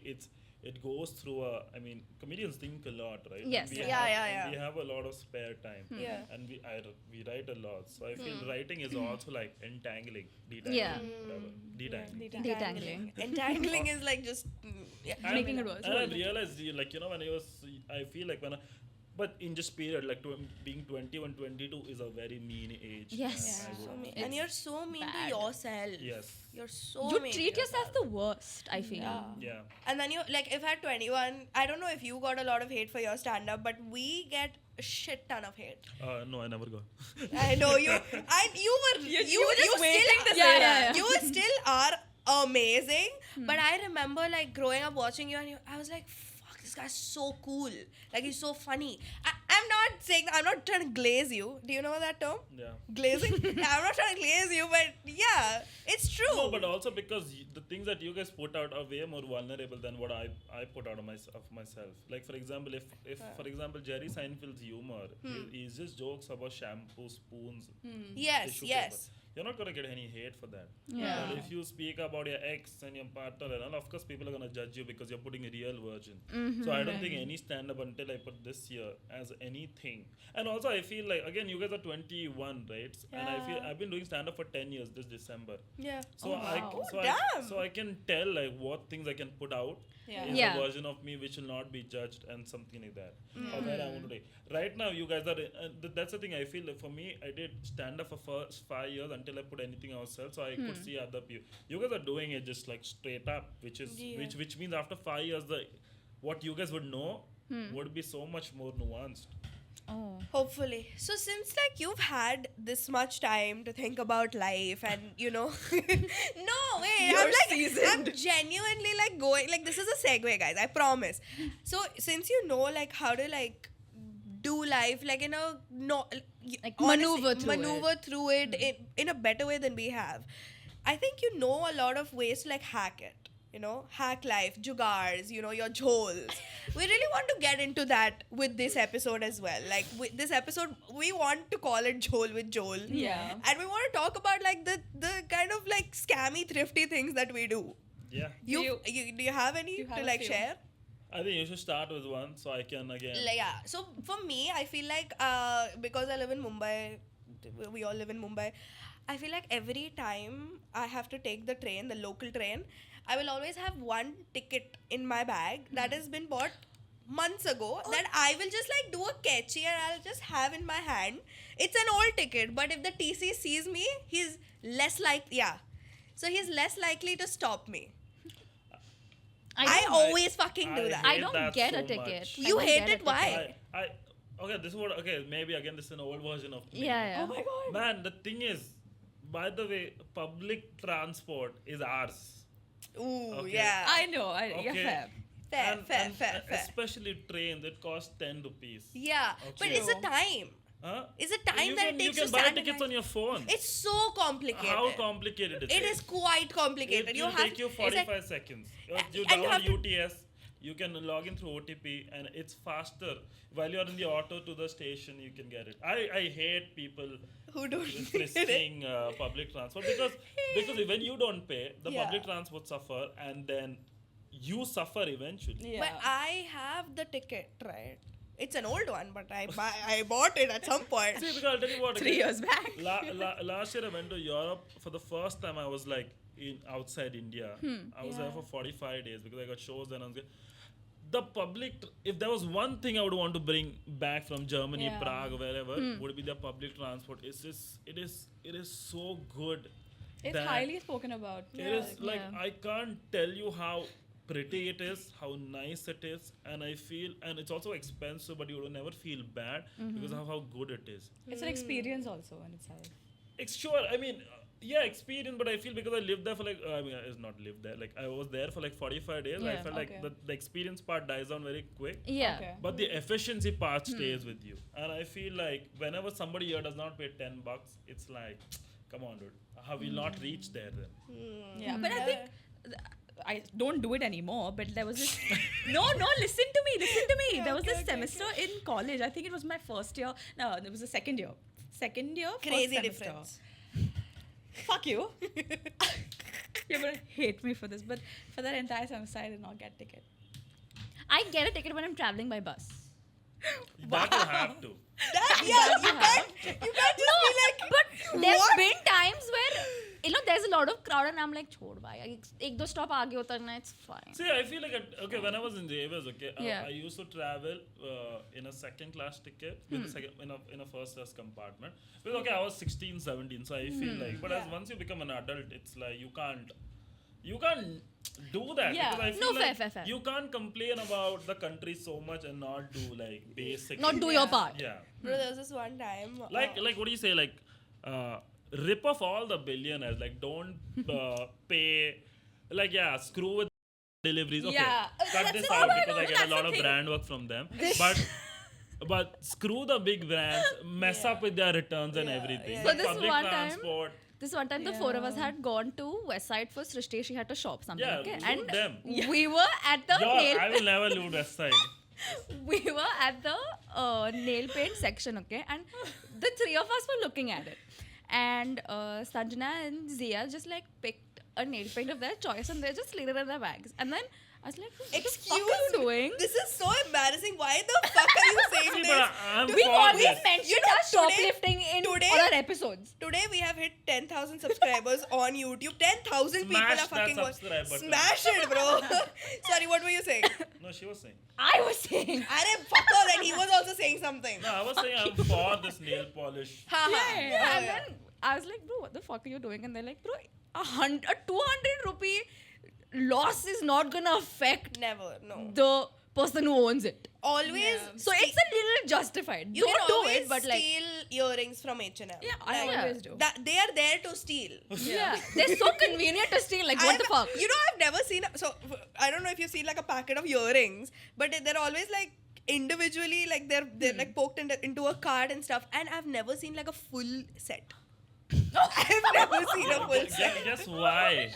it goes through a. I mean, comedians think a lot, right? Yes. And we Yeah, have, yeah, and yeah. we have a lot of spare time. Yeah. And we write a lot, so I feel writing is also like entangling, detangling, Yeah. whatever, detangling. Detangling. Entangling is like just yeah. Making it worse. And I realized, like, you know, when I feel like but in just period, like being 21, 22 is a very mean age. Yes. and I So would- mean. And you're so mean to bad. yourself. Yes. You're so You mean to treat yourself the worst, I feel. Yeah. Yeah. And then you like if at 21, I don't know if you got a lot of hate for your stand up, but we get a shit ton of hate. No, I never got. I know you. And you were just waiting still, to say that. You still are amazing. But I remember like growing up watching you, and I was like, "Fuck, this guy's so cool. Like he's so funny." I'm not saying I'm not trying to glaze you. Do you know that term? Yeah. Glazing. I'm not trying to glaze you, but yeah, it's true. No, but also because the things that you guys put out are way more vulnerable than what I put out of myself. Like for example, if for example Jerry Seinfeld's humor is just jokes about shampoo, spoons, yes, tissue yes. paper. You're not gonna get any hate for that. Yeah. But if you speak about your ex and your partner and all, of course people are gonna judge you because you're putting a real virgin. So I don't think any stand-up until I put this year as anything. And also I feel like again you guys are 21, right? And I feel I've been doing stand-up for 10 years this December. Yeah. So Oh, so damn. I can tell like what things I can put out Yeah. is Yeah. a version of me which will not be judged and something like that. Or where I want to be. Right now you guys are that's the thing I feel like for me I did stand up for first 5 years until I put anything ourselves so I could see other people. You guys are doing it just like straight up, which is Yeah. which means after 5 years what you guys would know would be so much more nuanced. Oh. Hopefully. So since like you've had this much time to think about life and you know no wait You're I'm like seasoned. I'm genuinely like going like this is a segue guys, I promise. So since you know like how to like do life like in a no Like honestly, maneuver through it. in a better way than we have. I think you know a lot of ways to like hack it. You know, hack life, jugars, you know, your jholes. We really want to get into that with this episode as well. Like with this episode, we want to call it Jhol with Joel. Yeah. And we want to talk about like the kind of like scammy, thrifty things that we do. Yeah. Do you have any You have to a like few. share? I think you should start with one so I can again. Like, yeah. So for me, I feel like because I live in Mumbai, we all live in Mumbai. I feel like every time I have to take the train, the local train, I will always have one ticket in my bag that has been bought months ago that I will just like do a catchy and I'll just have in my hand. It's an old ticket, but if the TC sees me, he's less so he's less likely to stop me. I always fucking do I that. I hate don't that get so a ticket. much. I You don't hate get a it? Why? ticket. Okay, this is what maybe again this is an old version of me. Yeah. Oh my god. Man, the thing is, by the way, public transport is ours. Ooh, Okay. yeah. I know. Yeah, Okay. fair. Fair. Especially trains, it costs 10 rupees. Yeah, but Okay. it's a time. Huh? It's a time you that can, it takes you can to buy stand in tickets line. on your phone. It's so complicated. How complicated It is quite complicated. It You will have take you it's like- 45 seconds. You and you download have to- UTS. You can log in through OTP and it's faster. While you're in the auto to the station, you can get it. I hate people who don't risking public transport because when you don't pay, the Yeah. public transport suffer and then you suffer eventually. Yeah. But I have the ticket, right? It's an old one, but I bought it at some point. See, because I'll tell you what. 3 years back. Last year I went to Europe for the first time. I was like outside India. I was there for 45 days because I got shows and I was the public. If there was one thing I would want to bring back from Germany, Yeah. Prague, or wherever, would be the public transport. It is so good. It's that highly spoken about. It is like Yeah. I can't tell you how pretty it is, how nice it is, and I feel, and it's also expensive, but you will never feel bad because of how good it is. It's an experience also in itself. It's sure. I mean, yeah, experience, but I feel because I lived there for like, I mean, it's not lived there. Like I was there for like 45 days. I Yeah, felt like okay. the experience part dies down very quick. Yeah. Okay. But the efficiency part stays with you. And I feel like whenever somebody here does not pay $10, it's like, come on, dude. Have we not reached there then? Yeah, but I think I don't do it anymore. But there was this. no, listen to me. There was this semester in college. I think it was my first year. No, it was the second year. First Crazy semester. difference. Fuck you. You're gonna hate me for this, but for that entire semester, I did not get ticket. I get a ticket when I'm traveling by bus. That you have to. You can't just be like, But there's what? been times where there's a lot of crowd and I'm like, chhod bhai, ek do stop aage utarna, it's fine. See, I feel like okay, when I was in JVS, okay, Yeah. I used to travel in a second class ticket with in a first class compartment. Because okay, I was 16, 17, so I feel like, but as once you become an adult, it's like you can't do that. Yeah. Because I feel No, like fair. you can't complain about the country so much and not do like basic. Not do your part. Yeah. bro, there was this one time. Like what do you say? Like rip off all the billionaires. Like don't pay. Like yeah, screw with deliveries. Okay, Yeah. cut this out because I get a lot of brand work from them. But screw the big brands. Mess up with their returns and everything. yeah. So Like this public one time- transport. This one time, the four of us had gone to West Side for Srishti. She had to shop something. Yeah, okay? loot And them. we were at the nail. I will never leave West Side. We were at the nail paint section, okay, and the three of us were looking at it, and Sanjana and Zia just like picked a nail paint of their choice and they just laid it in their bags, and then I was like, what the fuck are you doing? This is so embarrassing. Why the fuck are you saying See, this? but I'm We've for always this. mentioned You know, our shoplifting in today- all our episodes. Today we have hit 10,000 subscribers on YouTube. 10,000 people Smash are that fucking subscribe button. Smash it, bro. Sorry, what were you saying? No, she was saying. I was saying. Arey fucker, and he was also saying something. No, I was saying I'm for this nail polish. Ha ha. Yeah, and then I was like, bro, what the fuck are you doing? And they're like, bro, a 200 rupee loss is not gonna affect Never, no. the person who owns it. Always. So it's a little justified. You Don't can do always it, but like, steal earrings from H&M. Yeah, I Yeah. always do. That they are there to steal. yeah, they're so convenient to steal. Like, what the fuck? You know, I've never seen. So I don't know if you've seen like a packet of earrings, but they're always like individually, like they're like poked into a card and stuff. And I've never seen like a full set. I've never seen a full set. Guess why?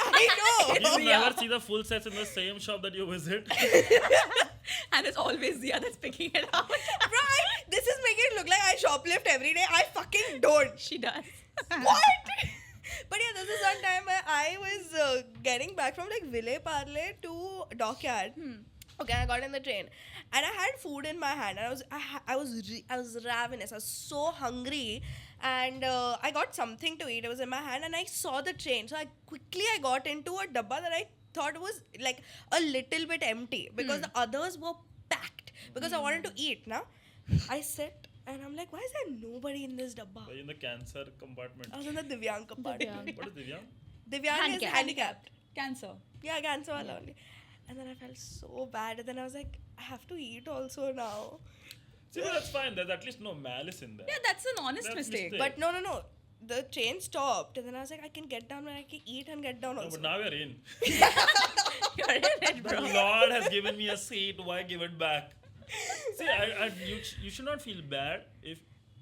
I know. You never see the full sets in the same shop that you visit. And it's always Zia that's picking it out. Right? This is making it look like I shoplift every day. I fucking don't. She does. What? But yeah, this is one time where I was getting back from like Ville Parle to Dockyard. Okay, I got in the train and I had food in my hand and I was ravenous. I was so hungry and I got something to eat. It was in my hand and I saw the train. So I got into a dabba that I thought was like a little bit empty because the others were packed because I wanted to eat. Now I sit and I'm like, why is there nobody in this dabba? In the cancer compartment. I was in the Divyang compartment. What is Divyang? Divyang is handicapped. Cancer. Yeah, cancer wala only. And then I felt so bad. And then I was like, I have to eat also now. See, but that's fine. There's at least no malice in there. Yeah, that's an honest That's mistake. mistake. But no. The train stopped. And then I was like, I can get down when I can eat and get down No, also. but now we're in. You're in it, The bro. Lord has given me a seat. Why give it back? See, you should not feel bad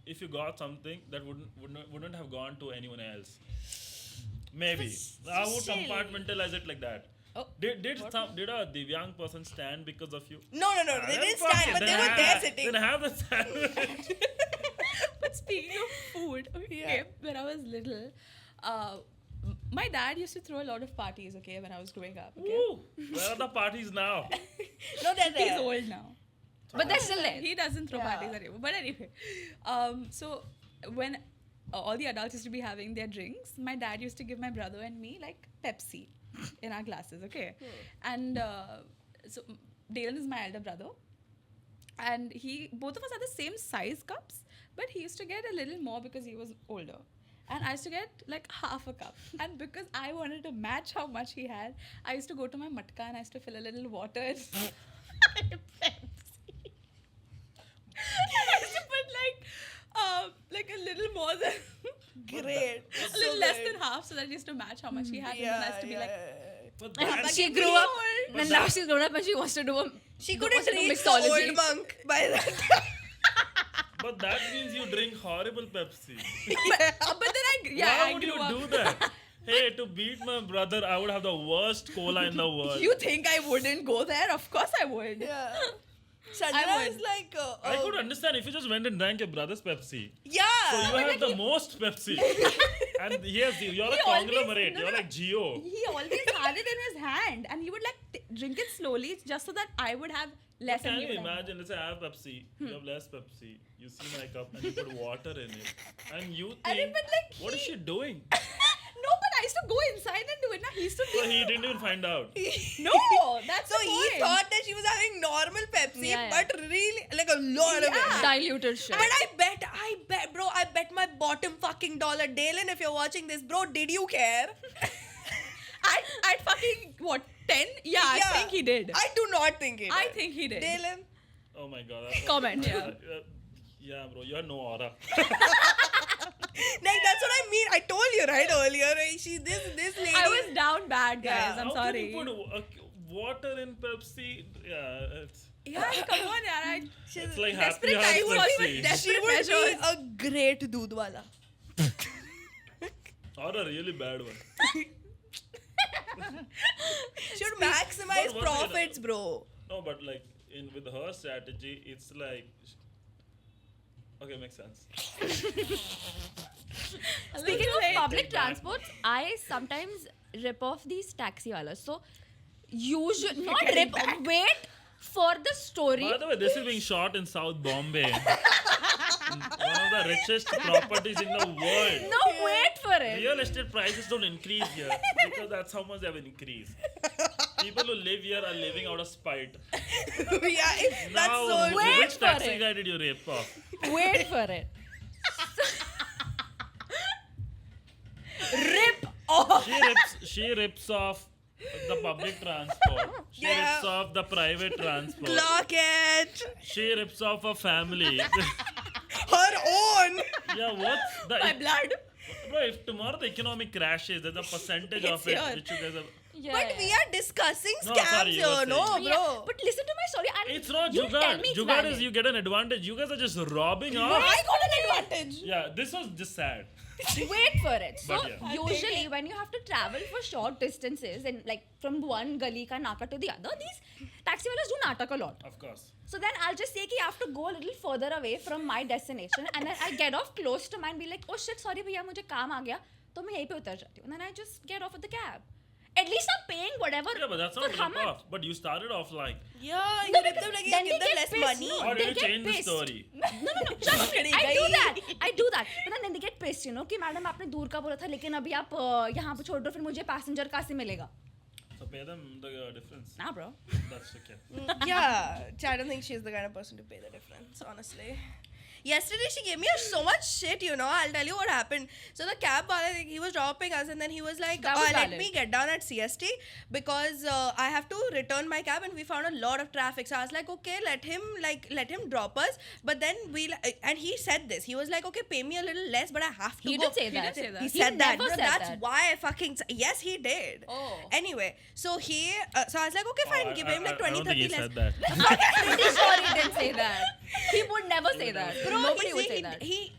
if you got something that wouldn't have gone to anyone else. Maybe I would chill. compartmentalize it like that. Oh, Did a Divyang person stand because of you? No. They Then didn't fuck stand, it. but Then they were have- there sitting. Then have the sandwich. But speaking of food, okay, Yeah. when I was little, my dad used to throw a lot of parties, okay, when I was growing up, okay? Woo! Where are the parties now? No, they're there. He's old now. But they're still there. He doesn't throw Yeah. parties anymore. But anyway, so when all the adults used to be having their drinks, my dad used to give my brother and me like Pepsi in our glasses, okay? And so Dalen is my elder brother. And both of us had the same size cups, but he used to get a little more because he was older. And I used to get like half a cup. And because I wanted to match how much he had, I used to go to my matka and I used to fill a little water and Pepsi. And I used to put like a little more than Great. a little less than half so that it used to match how much he had. And then I used to be like, But And that's- she grew up, old. and now she's grown up and she wants to do a. She wants couldn't to do reach the mixology. old monk by that time. But that means you drink horrible Pepsi. but then Why would grew you up. do that? Hey, to beat my brother, I would have the worst cola in the world. You think I wouldn't go there? Of course I would. Yeah. Sanjana would. is like, I could understand if you just went and drank your brother's Pepsi. yeah. So you have the most Pepsi. And yes, you're a He always- conglomerate. no, You're no. like Geo. He always had it in his hand and he would like drink it slowly just so that I would have less. Can and you you have- imagine? Let's say I have Pepsi, you have less Pepsi. You see my cup and you put water in it, and you I think, but like what is she doing? No, but I used to go inside and do it. Now he used to So he didn't even find out. No, that's So the he point. thought that she was having normal Pepsi, Yeah, yeah. but really like a lot of it. Diluted shit. But I bet, bro, I bet my bottom fucking dollar, Dalen, if you're watching this, bro, did you care? I'd fucking what 10? Yeah, I think he did. I do not think he did. I think he did. Dalen. Oh my god. Comment. Yeah, bro, you had no aura. Like that's what I mean. I told you right earlier. This lady. I was down bad, guys. Yeah. I'm How sorry. Can you put water in Pepsi? Yeah, Yeah, come on, yaar. it's like Desperate happy times hours call Pepsi. it desperate She would measures. be a great doodh wala. Or a really bad one. Should maximize But once profits, again, bro. No, but like with her strategy, it's like. Okay, makes sense. Speaking of Late. public Take back. transport, I sometimes rip off these taxi walas. So, usually, not rip, wait for the story. By the way, this is being shot in South Bombay. One of the richest properties in the world. No, wait for it. Real estate prices don't increase here because that's how much they have increased. People who live here are living out of spite. Yeah, that's Now, so. Wait which for taxi it. guy did you rape off? Wait for it. Rip off. She rips off the public transport. She Yeah. rips off the private transport. Clock it. She rips off a family. Her own. Yeah, what's the My blood. bro? If tomorrow the economic crashes, there's a percentage of it here. which you guys have. Yeah, But we are discussing No, scams sorry, you were here, no, saying. Yeah, bro. but listen to my story. And It's not you tell Jugaad. me it's Jugaad valid. is you get an advantage. You guys are just robbing off. I got an advantage. Yeah, this was just sad. Wait for it. So But yeah. usually when you have to travel for short distances and like from one gali ka naka to the other, these taxi walas do natak a lot. Of course. So then I'll just say कि I have to go a little further away from my destination and then I get off close to mine and be like, oh shit, sorry भैया मुझे काम आ गया तो मैं यहीं पे उतर जाती हूँ. And then I just get off at the cab. At least I'm paying whatever. Yeah, but that's for not how rip much. off. But you started off like, Yeah, you No, rip because them like you then give they them get less pissed, money. no. or they did you get change the pissed. story? No, trust me, I do that. I do that. But then they get pissed, you know, कि madam आपने दूर का बोला था लेकिन अभी आप यहाँ पे छोड़ दो फिर मुझे पैसेंजर कहाँ से मिलेगा? So pay them the difference. Nah, bro. That's okay. Yeah, I don't think she's the kind of person to pay the difference, honestly. Yesterday she gave me so much shit, you know. I'll tell you what happened. So the cab wala, he was dropping us and then he was like, That was let valid. me get down at CST because I have to return my cab and we found a lot of traffic. So I was like, okay, let him drop us. But then and he said this. He was like, okay, pay me a little less, but I have to He go. did say that. He He said that. never Bro, said that's that. why I fucking yes, he did. Oh. Anyway, so so I was like, okay, fine, give him like 20, I don't 30 think he less. said that. I'm pretty sure he didn't say that. He would never say that. Bro, Nobody would say he, that. He,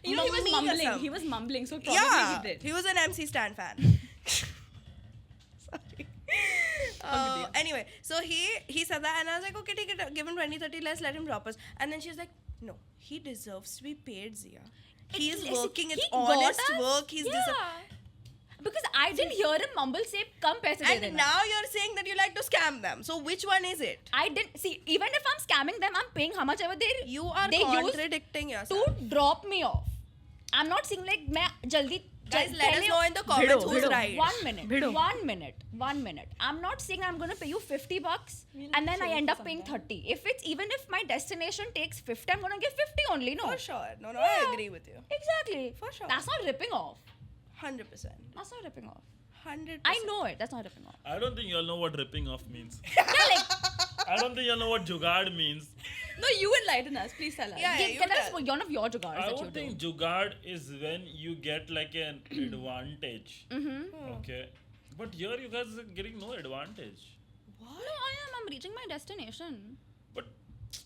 You know, he was Mummy mumbling. kasam. He was mumbling, so probably Yeah, he did. he was an MC Stan fan. Sorry. Anyway, so he said that, and I was like, okay, take it, give him 20, 30 less, let him drop us. And then she's like, no, he deserves to be paid, Zia. He is working, it's He got honest us. work, he's Because I didn't hear him mumble say "Kam paise de and dena." now you're saying that you like to scam them. So which one is it? I didn't see. Even if I'm scamming them, I'm paying how much ever You are they use contradicting yourself. to drop me off. I'm not saying like मैं जल्दी. Guys, let us know in the comments who's right. 1 minute. 1 minute. I'm not saying I'm gonna pay you $50 and then I end up paying 30. Even if my destination takes 50, I'm gonna give 50 only. No. For sure. No, Yeah. I agree with you. Exactly. For sure. That's not ripping off. 100%. That's not ripping off. 100%. I know it. That's not ripping off. I don't think you'll know what ripping off means. Yeah, like I don't think you'll know what jugaad means. No, you enlighten us. Please tell us. Yeah, give, you tell us tell. one of your jugars I that you would do. think jugaad is when you get like an advantage. Okay. But here you guys are getting no advantage. No, I'm reaching my destination. But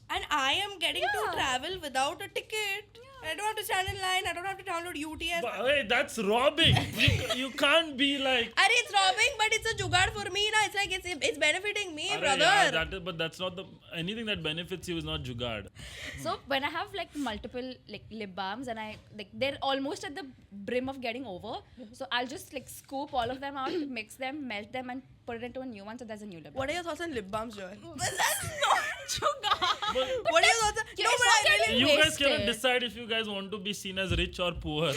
And I am getting to Yeah. travel without a ticket. I don't have to stand in line. I don't have to download UTS. hey, that's robbing. You can't be like. Arey, it's robbing, but it's a jugaad for me. Na. It's like it's benefiting me, "Arey, brother. yeah, but that's not the anything that benefits you is not jugaad. So when I have like multiple like lip balms and they're almost at the brim of getting over, so I'll just like scoop all of them out, mix them, melt them, and put it into a new one, so there's a new lip balm. What are your thoughts on lip balms, Joel? That's not sugar. But What are your thoughts on... Yeah, No, it's but not I really... getting you guys cannot wasted. decide if you guys want to be seen as rich or poor.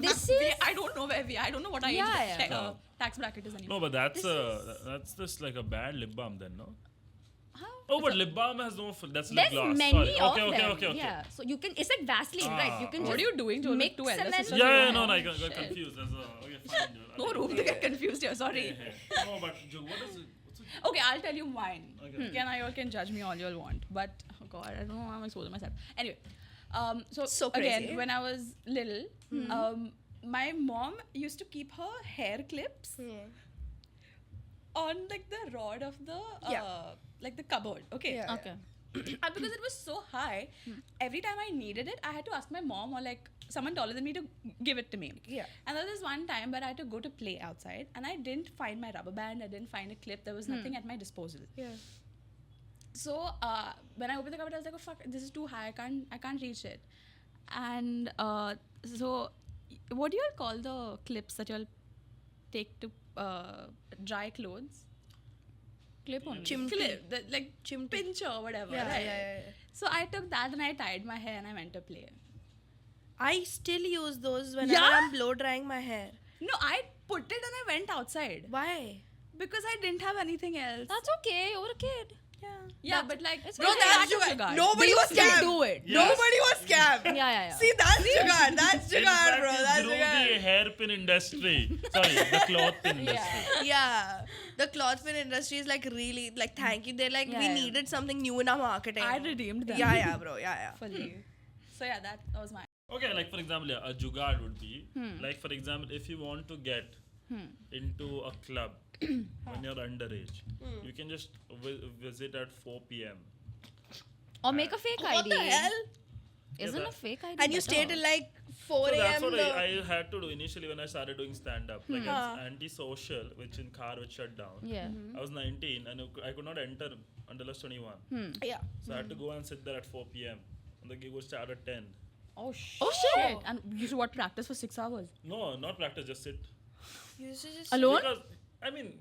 This is I don't know where we. I don't know what our Yeah, age yeah. No. tax bracket is anymore. No, but that's just like a bad lip balm then, no? Huh? Oh, but lip balm has no. That's lip There's gloss. many Sorry. of Okay, them. okay. Yeah, so you can. It's like Vaseline, right? You can Ah, just What are you doing, Joel? with mix two and elder then- sisters? Yeah, You no, know? I got Shit. confused. That's okay, fine. Joel. No room to get confused here. Sorry. No, but what is it? What's it? Okay, I'll tell you mine. Okay. Can I all can judge me all you'll want, but oh god, I don't know how I'm exposing myself. Anyway, So again, crazy. when I was little, my mom used to keep her hair clips on like the rod of the like the cupboard. Okay. Yeah. Okay. And because it was so high, every time I needed it, I had to ask my mom or like someone taller than me to give it to me. Yeah. And there was one time where I had to go to play outside and I didn't find my rubber band, I didn't find a clip, there was nothing at my disposal. Yeah. So when I opened the cupboard, I was like, "Oh fuck, this is too high. I can't reach it." And so, what do you all call the clips that you all take to dry clothes? Clip on. Clip, like Chimney. pincher or whatever. Yeah, right? yeah. So I took that and I tied my hair and I went to play. I still use those whenever Yeah? I'm blow drying my hair. No, I put it and I went outside Why? because I didn't have anything else. That's okay. You're a kid. Yeah, but like, it's Bro, fine. that's that is jugaad. jugaad. Nobody was Still scammed. do it. Yeah. Nobody was scammed. Yeah. See, that's jugaad. That's In jugaad, fact, bro. he That's grew the jugaad. hairpin industry. Sorry, the cloth pin industry. Yeah. The clothpin industry is like really, like, thank you. They're like, Yeah, we yeah. needed something new in our marketing. I redeemed them. Yeah, bro. Yeah. Fully. So yeah, that was mine. Okay, like for example, yeah, a jugaad would be like for example, if you want to get into a club when you're underage, you can just visit at 4 p.m. Or make a fake What ID. the hell? Isn't Yeah, a fake ID And you better? stay till like 4 So a.m. that's what the- I had to do initially when I started doing stand-up. Like it's anti-social, which in car which shut down. Yeah. I was 19 and I could not enter until I was 21. Yeah. So I had to go and sit there at 4 p.m. and the gig would start at 10. Oh shit. Oh, shit. And you used to what, practice for 6 hours? No, not practice, just sit. You used to just... Alone? Because, I mean,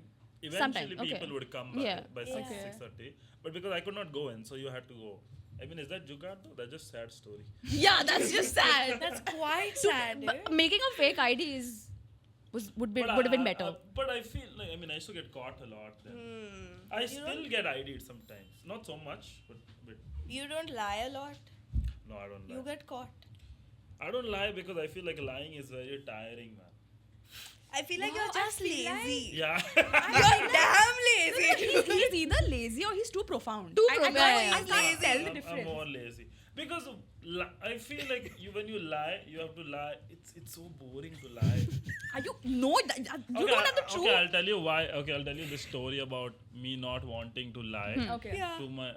eventually Sometime, okay. people would come Yeah. by Yeah. 6:30. But because I could not go in, so you had to go. I mean, is that jugaad though? That's just sad story. Yeah, that's just sad. That's quite sad, dude. But making a fake ID would have been better. But I feel like, I mean, I used to get caught a lot then. I still get ID'd sometimes. Not so much, but You don't lie a lot. no, I don't lie. You get caught. I don't lie because I feel like lying is very tiring, man. I feel like No, you're I just feel like- lazy. Yeah. You're damn lazy. He's either lazy or he's too profound. Too I profound. can't Lazy. tell the I'm difference. more lazy because I feel like when you lie, you have to lie. It's so boring to lie. Are you no? You don't have the truth. Okay, I'll tell you why. Okay, I'll tell you the story about me not wanting to lie. Okay. Yeah. To my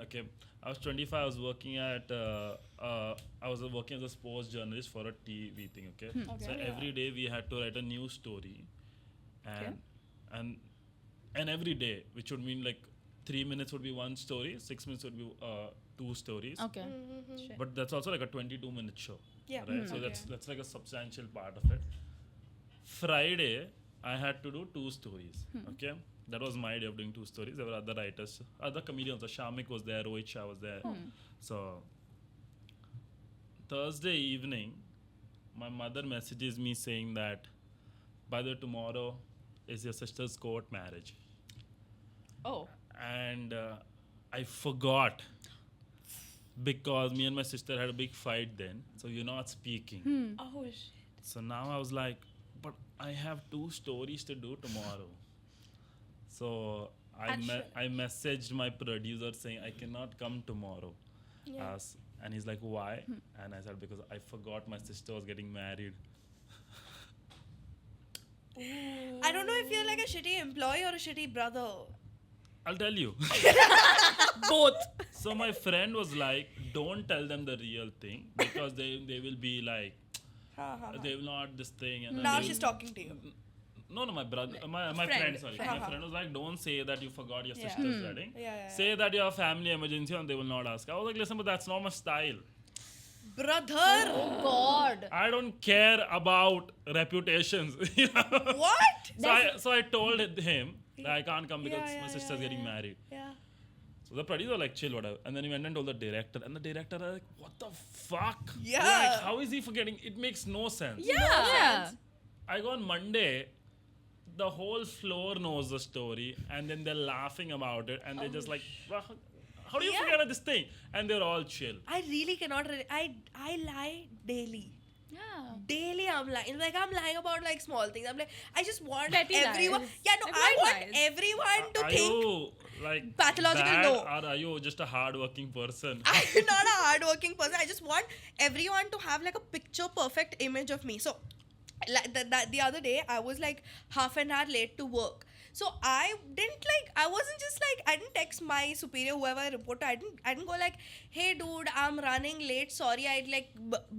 I was 25. I was working at I was working as a sports journalist for a TV thing. Okay, so every day we had to write a news story, and every day, which would mean like 3 minutes would be one story, 6 minutes would be 2 stories. Okay. But that's also like a 22-minute show. Yeah. Right? So that's like a substantial part of it. Friday, I had to do 2 stories. Okay. That was my day of doing 2 stories. There were other writers, other comedians. So Shamik was there, Rohit Shah was there. So Thursday evening, my mother messages me saying that by the way, tomorrow is your sister's court marriage. Oh. And I forgot because me and my sister had a big fight then, so we're not speaking. Oh shit. So now I was like, but I have 2 stories to do tomorrow. So I messaged my producer saying I cannot come tomorrow. And he's like, why? And I said, because I forgot my sister was getting married. I don't know if you're like a shitty employee or a shitty brother. I'll tell you. Both. So my friend was like, don't tell them the real thing because they will be like, they will not this thing. And Now they she's will- talking to you. No, my brother, my friend, sorry. My friend was like, don't say that you forgot your sister's wedding. Yeah. Say that you have family emergency and they will not ask. I was like, listen, but that's not my style. Brother. Oh God. I don't care about reputations. You know? What? So I told him, Like, I can't come because Yeah, my yeah, sister's yeah, getting yeah. married. Yeah. So the producer like chill, whatever. And then he went and told the director, and the director like, what the fuck? Yeah. Like, how is he forgetting? It makes no sense. Yeah. I go on Monday. The whole floor knows the story, and then they're laughing about it, and they're just like, "Well, how do you Yeah. forget this thing?" And they're all chill. I really cannot. I lie daily. Yeah. Daily I'm lying. Like I'm lying about like small things. I'm like I just want Petty everyone. lies. Yeah, no, Like I white want lies. everyone to Are think you like pathological? bad, No. or are you just a hardworking person? I'm not a hardworking person. I just want everyone to have like a picture perfect image of me. So, like the other day, I was like half an hour late to work. So I wasn't just like, I didn't text my superior, whoever I report to. I didn't go like, hey dude, I'm running late. Sorry, I like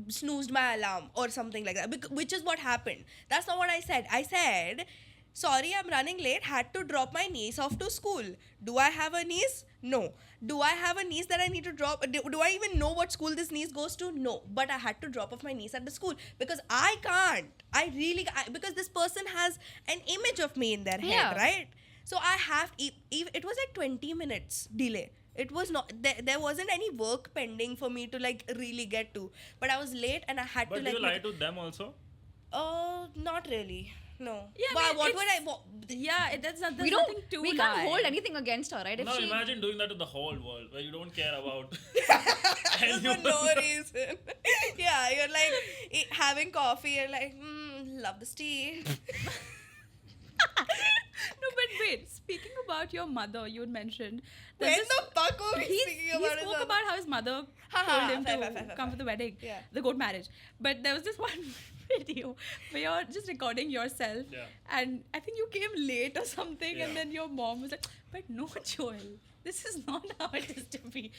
snoozed my alarm or something like that. Which is what happened. That's not what I said. I said, sorry, I'm running late. Had to drop my niece off to school. Do I have a niece? No. Do I have a niece that I need to drop? Do I even know what school this niece goes to? No. But I had to drop off my niece at the school because I can't. Because this person has an image of me in their head, Yeah. right? So I have, it was like 20 minutes delay. It was not, there wasn't any work pending for me to like really get to. But I was late and I had But to do like. you lie to them also? Not really. No. Yeah, Why, I mean, what would I? Yeah, that's not. We There's nothing to we lie. can't hold anything against her, right? If Now she imagine doing that to the whole world where you don't care about Just anyone. for no reason. Yeah, you're like having coffee. You're like, love this tea. No, but wait. Speaking about your mother, you had mentioned. When there's this- the fuck were we he speaking about spoke his about how his mother Ha, told ha, him fair, to fair, fair, come fair. for the wedding, Yeah. the goat marriage. But there was this one video where you're just recording yourself, Yeah. and I think you came late or something, Yeah. and then your mom was like, "But no, Joel, this is not how it is to be.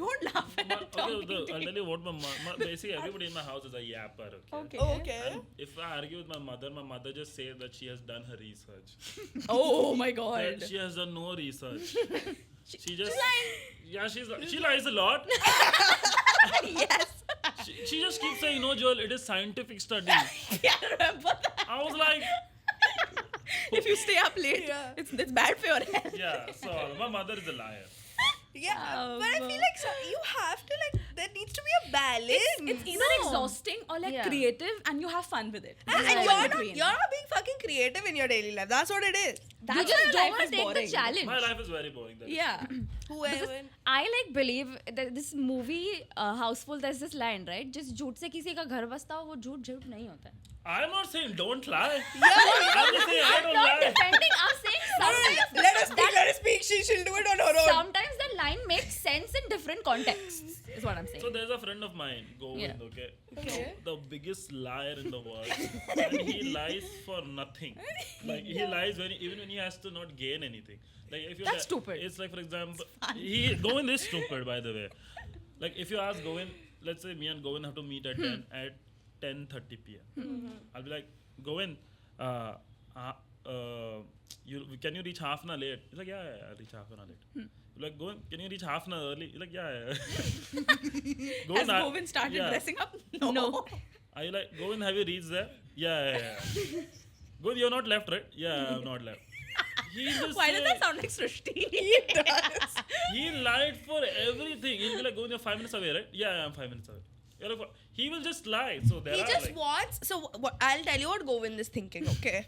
Don't laugh when I'm talking I'll to tell you." you what basically everybody in my house is a yapper. Okay. Okay. Okay. And if I argue with my mother just says that she has done her research. Oh my That god. she has done no research. She just yeah, she lies a lot. Yes. She just keeps saying, no, Joel, it is scientific study. Yeah, I remember that. I was like, If you stay up late, Yeah. it's bad for your health. yeah, so my mother is a liar. Yeah, but I feel Um, like you have to like, there needs to be a balance. It's either No. exhausting or like Yeah. creative, and you have fun with it. and There's no in you're between. not being fucking creative in your daily life. That's what it is. That's you just why don't life want is to take boring. the challenge. My life is very boring. That is. Yeah. Whoever. I like believe that this movie Houseful, there's this line, right? जिस झूठ से किसी का घर बसता हो वो झूठ झूठ नहीं होता है. I'm not saying don't lie. Yeah. I'm just saying I don't Not lie. defending. I'm saying sometimes Let us speak. She'll do it on her own. sometimes that line makes sense in different contexts. Is what I'm saying. So there's a friend of mine, Govind, Yeah. okay? Okay. The biggest liar in the world. And he lies for nothing. Like he lies even when he has to not gain anything. Like if you That's stupid. It's like for example, Govind is stupid by the way. Like if you ask Govind, let's say me and Govind have to meet at 10:30 p.m. I'll be like, Govind, can you reach half an hour late? He's like, yeah, I'll reach half an hour late. Like, Govind, can you reach half an hour early? He's like, yeah. Has Govind started yeah. dressing up? No. Are you like, Govind, have you reached there? Yeah. Govind, you're not left, right? Yeah, I'm not left. He just Why say- does that sound like Srishti? He lied for everything. He'll be like, Govind, you're 5 minutes away, right? Yeah, I'm 5 minutes away. You're like, he will just lie. So there He are just like, wants. So I'll tell you what Govind is thinking. Okay,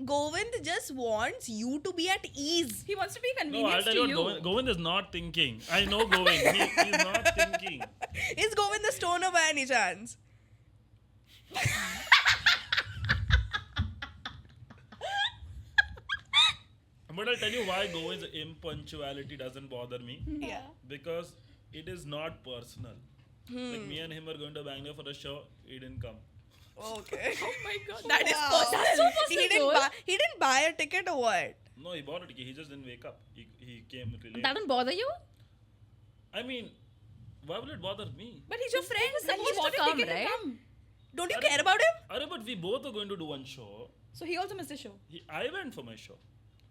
Govind just wants you to be at ease. He wants to be no, convenient I'll tell to you you. what, Govind is not thinking. I know Govind. He's not thinking. Is Govind the stoner by any chance? But I'll tell you why Govind's impunctuality doesn't bother me. Yeah. Because it is not personal. Like me and him were going to Bangalore for a show. He didn't come. Okay. Oh my god, that is Wow. personal. That's so personal, He didn't Joel. buy. He didn't buy a ticket or what? No, he bought a ticket. He just didn't wake up. He came really late. That don't bother you? I mean, why will it bother me? But he's your friend. was And he supposed bought to a come, ticket right? to come. Don't you care about him? Arre, but we both are going to do one show. So he also missed the show. I went for my show.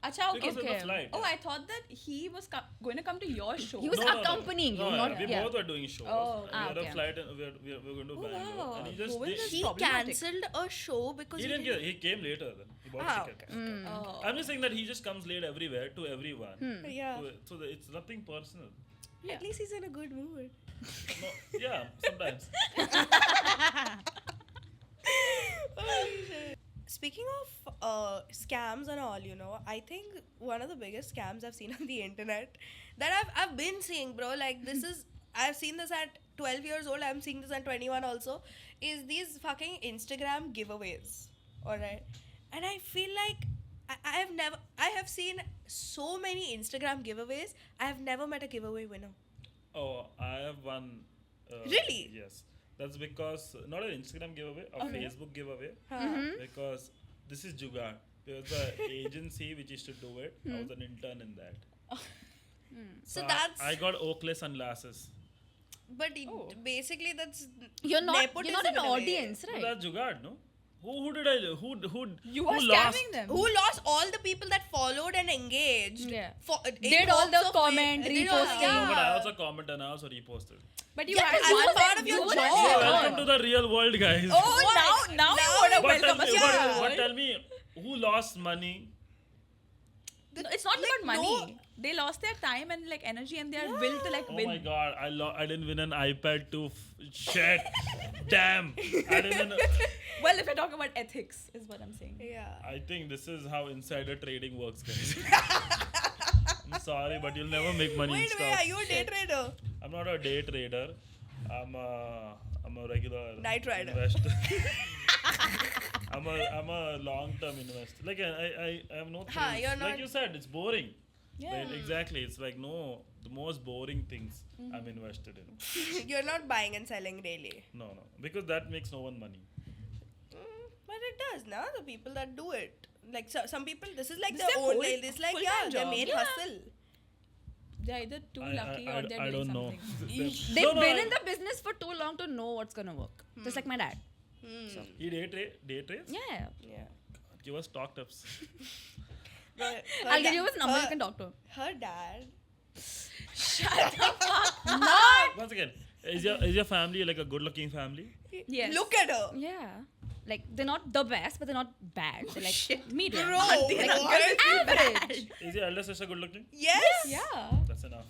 Acha, okay. Because of the Okay. flight. Oh, I thought that he was going to come to your show. He was accompanying you, No, not we yeah. both were doing shows. Oh, we had okay. a flight and we were going to Bangalore. wow. And he just Govind is He problematic. cancelled a show because he didn't get. He came later. Then he bought Ah, a ticket. Mm. Oh. I'm just saying that he just comes late everywhere to everyone. Yeah. So it's nothing personal. At least he's in a good mood. No, yeah, sometimes. Speaking of scams and all, you know, I think one of the biggest scams I've seen on the internet that I've been seeing, bro. Like this is I've seen this at 12 years old. I'm seeing this at 21 also. Is these fucking Instagram giveaways, all right? And I feel like I have seen so many Instagram giveaways. I have never met a giveaway winner. Oh, I have one. Really? Yes. That's because not an Instagram giveaway, a Facebook giveaway. Because this is Jugaad. There was an agency which used to do it. I was an intern in that. So I- that's I got Oakley sunglasses. but basically that's You're not nepotism an in a way. audience, So right? that's Jugaad, no? Who did I? Who You who are lost? scamming them. Who lost all the people that followed and engaged. Yeah. In Did all hopes the of comment, did all- reposting. No, but I Yeah. also commented and I also reposted. But you Yeah, had but one that's part of your you were job. at Hey, Oh. welcome to the real world, guys. Oh, What? now you Now- want to but tell welcome us me, to the but world. tell me, who lost money? No, it's not Like, about money. no- They lost their time and like energy and their will to like Oh win. my god, I didn't win an iPad 2. Shit. Damn. I didn't win. Well, if you're talking about ethics, is what I'm saying. Yeah. I think this is how insider trading works, guys. I'm sorry, but you'll never make money in Wait, stocks. are you a day trader? I'm not a day trader. I'm a regular Night rider. investor. I'm a long-term investor. Like I have no Ha, thrills. you're Like not- you said, it's boring. Yeah. Right, exactly. It's like no, the most boring things I'm invested in. You're not buying and selling daily. No, because that makes no one money. But it does, now the people that do it. Like some people, this is like This their is their own. full- This is like full-time their job. main Yeah. hustle. They're either too lucky or they're I doing don't know. something. They've No, been I- in the business for too long to know what's gonna work. Just like my dad. He day trades? Yeah. Yeah. Give us stock tips. But I'll give you his number. You can talk to him. Her dad. Once again, is your family like a good-looking family? Yes. Look at her. Yeah. Like they're not the best, but they're not bad. They're like medium. Bro, Like what? average. Is your elder sister good-looking? Yes. Yeah. That's enough.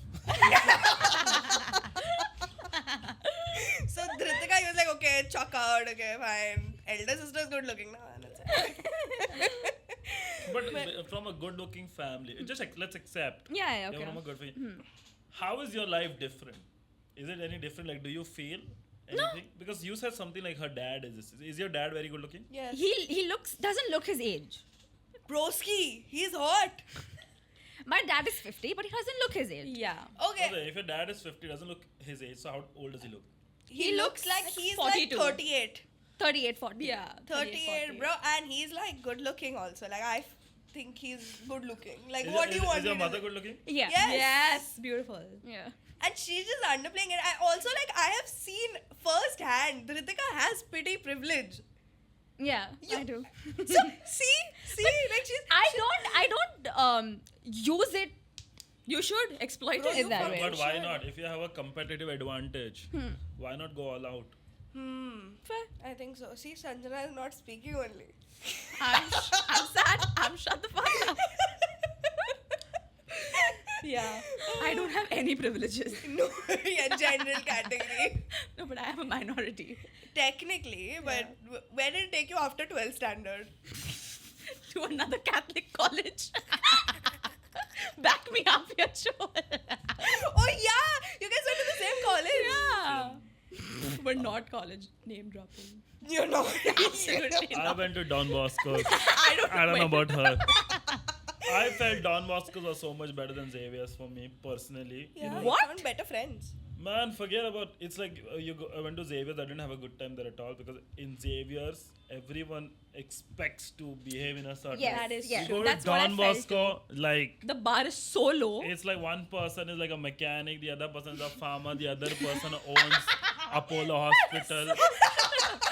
So Dhritika, he was like, okay, chuck out, okay, fine. Elder sister is good looking now. And that's it. But from a good-looking family, let's accept. Yeah, You're okay. from a good family. How is your life different? Is it any different? Like, do you feel anything? Because you said something like her dad is this. Is your dad very good-looking? Yes. He doesn't look his age. Broski, he's hot. My dad is 50, but he doesn't look his age. Yeah. Okay. Okay, if your dad is 50, doesn't look his age, so how old does he look? He looks like he's 42. like 38. 38, 40. Yeah. 38, bro. And he's like good looking also. Like, I think he's good looking. Like, Is what your, do you want Is your me to mother do? good-looking? Yeah. Yes. Yes. Beautiful. Yeah. And she's just underplaying it. I also, like, I have seen firsthand, Dhritika has pretty privilege. Yeah, You- I do. So, see, like, she's. I don't use it. You should exploit Bro, it. you Is that fucking way? But why should. not? If you have a competitive advantage, why not go all out? I think so. See, Sanjana is not speaking only. I'm sad. I'm shut the fuck up. Yeah. I don't have any privileges. No, yeah, general category. No, but I am a minority. Technically, but where did it take you after 12th standard? To another Catholic college. Back me up, your show. Oh, yeah! You guys went to the same college? Yeah. But not college name dropping. You're not. Absolutely I not. went to Don Bosco. I I don't know about her. I felt Don Bosco was so much better than Xavier's for me personally. Yeah, know? you What? found better friends. Man, forget about it's like I went to Xavier's. I didn't have a good time there at all because in Xavier's, everyone expects to behave in a certain Yes, way. That is yes. You true. go That's to what I Don felt. Bosco, like The bar is so low. it's like one person is like a mechanic, the other person is a farmer, the other person owns Apollo Hospital.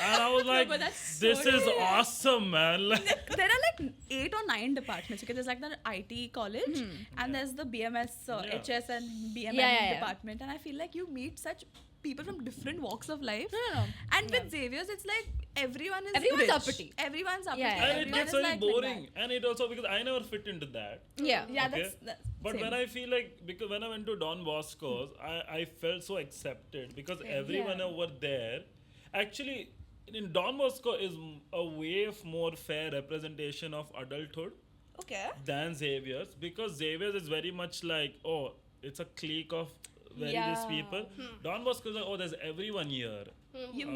And I was like, but that's so this is awesome, man. Like, There are like 8 or 9 departments. Okay, there's like the IT college, and there's the BMS, Yeah. HS, and BMN Yeah. department. And I feel like you meet such people from different walks of life. No. And with Xavier's, it's like everyone's Everyone's rich. uppity. Everyone's uppity. Yeah. and it Everyone gets is very like boring. that. And it also, because I never fit into that. Yeah. Yeah, Okay. that's But same. when I feel like, because when I went to Don Bosco's, I felt so accepted because everyone Yeah. over there, actually, in Don Bosco is a way more fair representation of adulthood Okay. than Xavier's, because Xavier's is very much like, oh, it's a clique of very these Yeah. people. Don Bosco is like, oh, there's everyone here. You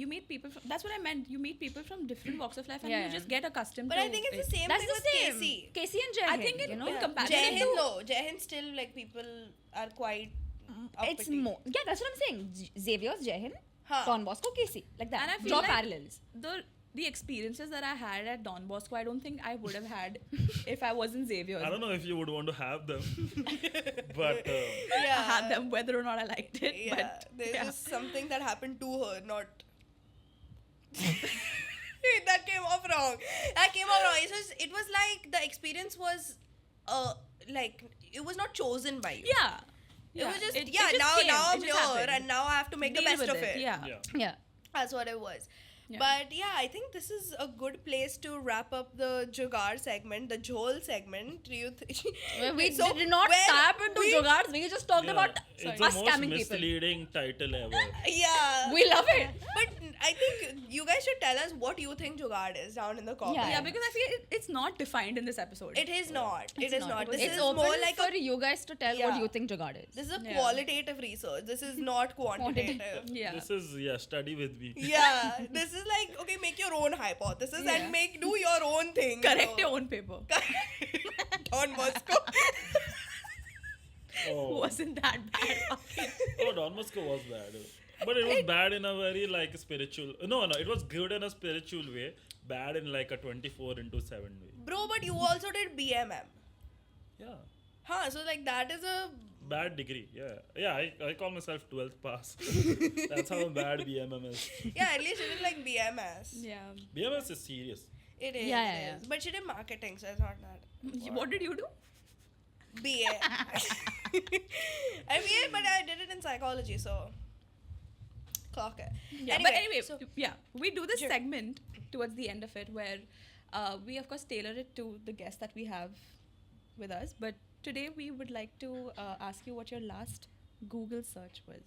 meet people from, that's what I meant. You meet people from different walks of life, and Yeah, you yeah. just get accustomed But to I think it's the same That's thing the with same. Casey. Casey and Jai I Hind, think you know? in comparison Jai to- Hind, no. Jai Hind still, like, people are quite It's uppity. more. Yeah, that's what I'm saying. Xavier's, Jai Hind, Huh. Don Bosco, Casey. Like that. And I feel Draw like parallels. the experiences that I had at Don Bosco, I don't think I would have had if I was in Xavier's. I don't know if you would want to have them, but I Yeah. had them whether or not I liked it. Yeah. But There's yeah. just something that happened to her, not. That came off wrong. It was like the experience was, like, it was not chosen by you. Yeah. It was just, It now came. I'm It here just happened. and now I have to make the Deal best with of it. Yeah. yeah. Yeah. That's what it was. Yeah. But yeah, I think this is a good place to wrap up the Jugaad segment, the Jhol segment. Do you think? We So, did not when tap into we- Jugaad. We just talked Yeah, about it's us the most scamming people. misleading title ever. Yeah. We love it. But I think you guys should tell us what you think Jugaad is down in the comments. Yeah, because I feel it's not defined in this episode. It is not. It is not. not. It was- This It's is open more like for a. you guys to tell what Yeah. you think Jugaad is. This is a Yeah. qualitative research. This is not quantitative. Yeah. This is, study with me. Yeah, this is like, okay, make your own hypothesis Yeah. and do your own thing. Correct So- your own paper. Don Bosco. Oh. Wasn't that bad? Oh, Don Bosco was bad. But it was bad in a very like spiritual. No, it was good in a spiritual way. Bad in like a 24/7 way. Bro, but you also did BMM. Yeah. Huh, so like that is a. Bad degree. Yeah. I call myself 12th pass. That's how bad BMM is. Yeah, at least you did like BMS. Yeah. BMS is serious. It is. Yeah, it yeah, is. But she did marketing, so it's not that. What did you do? BA. I mean, but I did it in psychology, so. Clock it. Yeah, but anyway, so- we do this Sure. segment towards the end of it where we of course tailor it to the guest that we have with us. But today we would like to ask you what your last Google search was.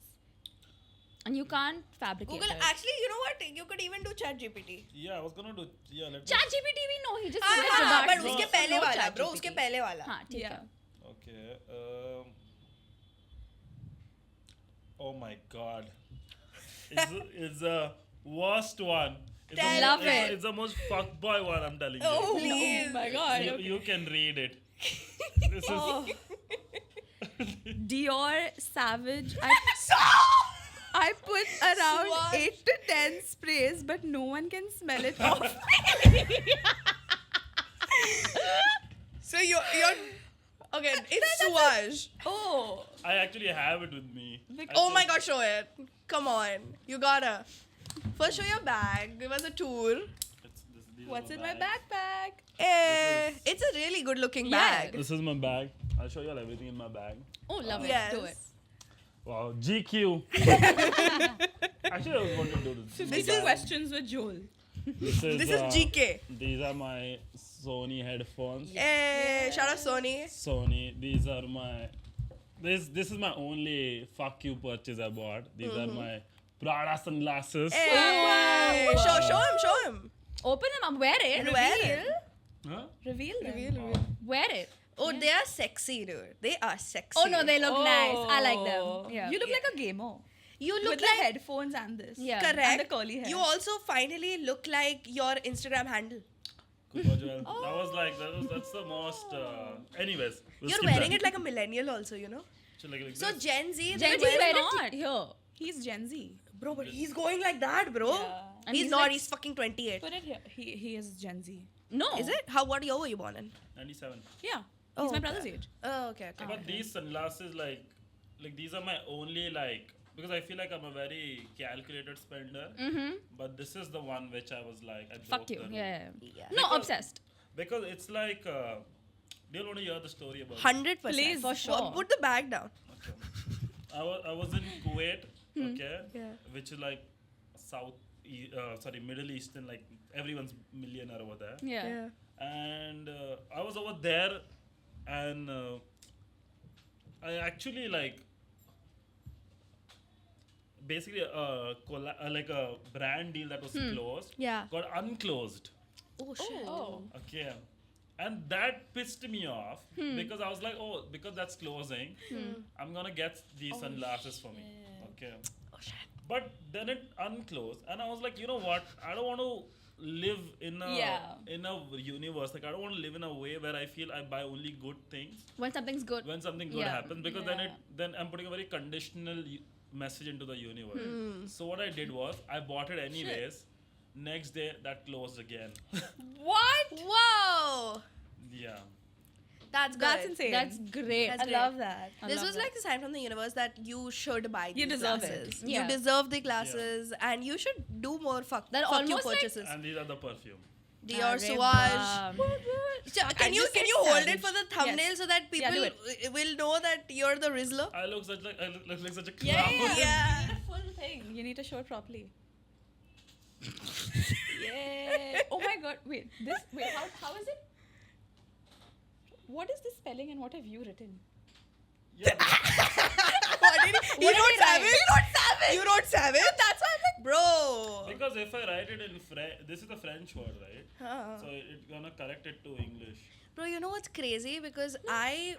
And you can't fabricate Google, it. actually, you know what? You could even do ChatGPT. Yeah, I was gonna do. Yeah, let me. ChatGPT we know. He just हाँ said हाँ Jugaad. but No, उसके no पहले वाला ChatGPT. bro उसके पहले वाला हाँ, ठीक Yeah. है. Okay. Oh my God. It's the worst one. It's Tell the, Love it's, it. It's the most fuckboy one. I'm telling you. Oh, please. Oh my god. You can read it. This is. Oh. Dior Savage. I put around Swatch. 8 to 10 sprays, but no one can smell it off. So you're okay. It's Swatch. Oh. I actually have it with me. Oh my God, show it. Come on, you gotta. First, show your bag. Give us a tour. These are What's in my bags. backpack? It's a really good-looking Yeah. bag. This is my bag. I'll show you all everything in my bag. Oh, love Yes. it. Do it. Wow, GQ. Actually, I was going to do this. 52 questions with Joel. This This is GK. These are my Sony headphones. Shout out Sony. Sony. These are my. This is my only fuck you purchase I bought. These are my Prada sunglasses. Hey, show him. Open them up. Wear it. And wear it. Huh? Reveal them. Wear it. Oh, they are sexy, dude. They are sexy. Oh no, they look nice. I like Oh. them. Yeah. You look like a gamer. You look With the like headphones and this. Yeah. correct. And the curly hair. You also finally look like your Instagram handle. Good job, Joel. That was like that's the most. Anyways, we'll You're skip wearing that. it like a millennial, also. You know. Like So this. Gen Z, Gen they Z wear wear it. it here. He's Gen Z. Bro, but he's going like that, bro. Yeah. And He's he's not. like- He's fucking 28. Put it here. He is Gen Z. No. Is it? What year were you born in? 97. Yeah. Oh, He's my okay. brother's age. Oh, okay. But these sunglasses, like these are my only like, because I feel like I'm a very calculated spender. But this is the one which I was like, I broke Fuck you. the rule. Yeah. Yeah. No, Because- obsessed. Because it's like, do you want to hear the story about it? 100%. Please, for sure. Put the bag down. Okay. I was in Kuwait, okay, Yeah. which is like Middle Eastern, like everyone's millionaire over there. Yeah. And I was over there, and I actually like basically like a brand deal that was closed Yeah. got unclosed. Oh shit. Oh. Okay. And that pissed me off because I was like, oh, because that's closing, I'm gonna get these sunglasses for me. Okay. Oh shit. But then it unclosed, and I was like, you know what? I don't want to live in a universe. Like I don't want to live in a way where I feel I buy only good things When something's good. when something good Yeah. happens, because then I'm putting a very conditional message into the universe. So what I did was I bought it anyways. Next day that closed again. What? Whoa. Yeah. That's good. That's insane. That's great. That's I great. love that. This love was that. like a sign from the universe that you should buy these You deserve it. glasses. Yeah. You deserve the glasses and you should do more fuck you almost like- purchases. And these are the perfume. Dior Arre Sauvage. baap. So, I can you just said hold savage. it for the thumbnail so that Yeah, people do will know that you're the Rizzler? I look like such a clown. Yeah. Full thing. You need to show it properly. Yeah. Oh my god. Wait. How is it? What is the spelling and what have you written? Yeah. What did he? You did wrote he write? savage? You wrote savage? That's why I'm like, bro. Because if I write it in French, this is the French word, right? Huh. So it's gonna correct it to English. Bro, you know what's crazy? Because I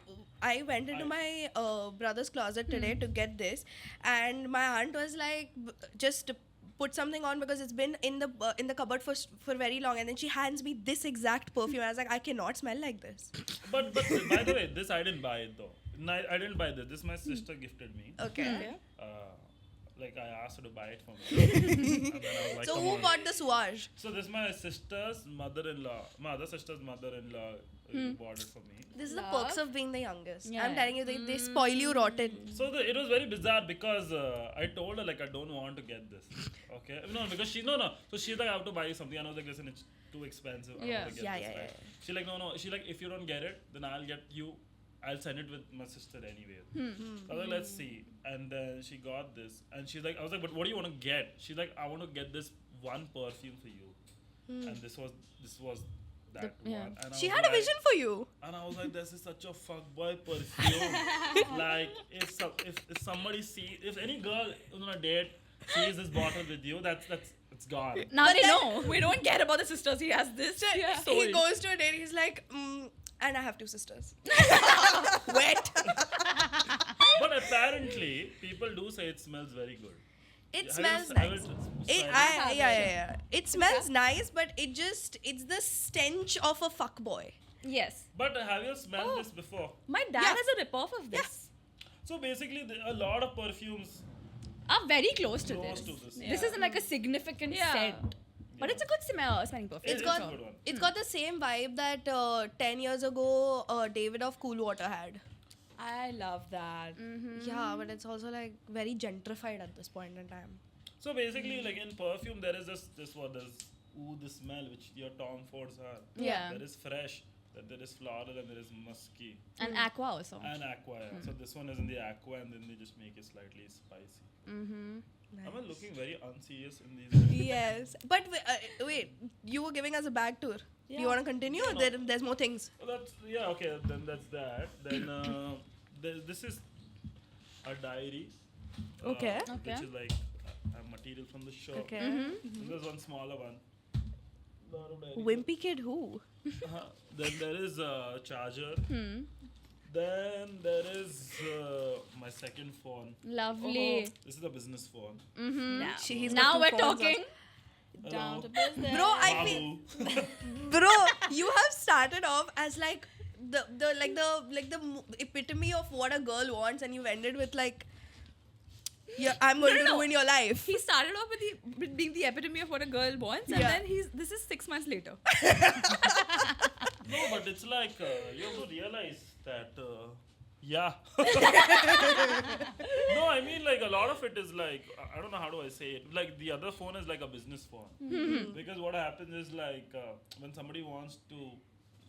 went into my brother's closet today to get this, and my aunt was like, just put something on because it's been in the cupboard for very long, and then she hands me this exact perfume. I was like, I cannot smell like this. But by the way, this I didn't buy it though. I didn't buy this. This my sister gifted me. Okay. Like I asked her to buy it for me. And then I was like, So come who on. bought the Suage? So this is my sister's mother-in-law. My other sister's mother-in-law bought it for me. This is the Love. perks of being the youngest. Yeah. I'm telling you, they spoil you rotten. So it was very bizarre because I told her like I don't want to get this. Okay, no, because no. So she's like, I have to buy you something. And I was like, listen, it's too expensive. I Yeah. want to get Yeah, this, yeah, right? yeah. She's like, no. She's like, if you don't get it, then I'll get you. I'll send it with my sister anyway. So I was like, let's see. And then she got this, and she's like, I was like, but what do you want to get? She's like, I want to get this one perfume for you. And this was that yeah. one. And I She was had a like- vision for you. and I was like, this is such a fuckboy perfume. Like, if somebody sees, if any girl on a date sees this bottle with you, it's gone. Now But they then- know. We don't care about the sisters. He has this. Yeah. He goes to a date, he's like, and I have two sisters. Wet. But apparently, people do say it smells very good. It Have smells you- nice. have you tried it? Yeah. It smells nice, but it's the stench of a fuckboy. Yes. But have you smelled this before? My dad Yeah. has a rip-off of this. So basically, a lot of perfumes Are very close to close this. to this. This isn't like a significant Yeah. scent. But Yeah. it's a good smelling perfume. It's It is got a good one. it's got the same vibe that 10 years ago David of Cool Water had. I love that. Yeah, but it's also like very gentrified at this point in time. So basically, like in perfume, there is this what there's the smell which your Tom Fords are. Yeah. There is fresh, then there is floral, and there is musky. And aqua also. And aqua. Yeah. So this one is in the aqua, and then they just make it slightly spicy. Am I looking very unserious in these? Yes, but wait, you were giving us a bag tour. Do you Yeah. want to continue? Or No. there's more things. Well, that's okay. Then that's that. Then this is a diary. Okay. Okay. Which is like a material from the show. Okay. And there's one smaller one. Lot of diaries. Wimpy kid who? Then there is a charger. Then there is my second phone. Lovely. This is a business phone. He's got Now two we're phones also. talking. Down to Hello. business. Bro, I feel Babu. bro, you have started off as like the epitome of what a girl wants, and you've ended with like, yeah, I'm going to no. ruin your life. He started off with being the epitome of what a girl wants, and Yeah. then this is 6 months later. No, but it's like you have to realize that Yeah. No, I mean like a lot of it is like I don't know how do I say it. Like the other phone is like a business phone because what happens is like when somebody wants to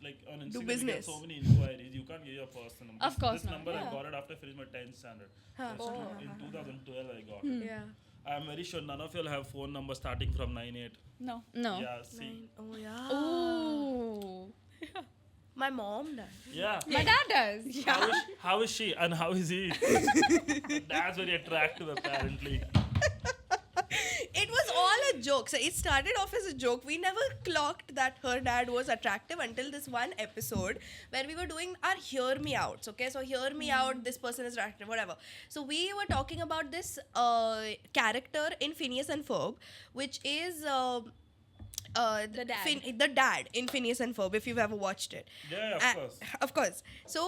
like on Instagram you get business. so many inquiries you can't give your personal number. Of course this not, number I yeah. got it after I finished my 10th standard. In 2012 I got it. Yeah. I'm very sure none of you will have phone numbers starting from 98. No. No. Yeah, see. Oh yeah. Ooh. My mom does. Yeah. My dad does. How is she and how is he? That's very attractive apparently. It was all a joke. So it started off as a joke. We never clocked that her dad was attractive until this one episode where we were doing our hear me outs. Okay, so hear me out, this person is attractive, whatever. So we were talking about this character in Phineas and Ferb, which is The dad. the dad in Phineas and Ferb, if you've ever watched it. Yeah, of Uh, course. Of course. So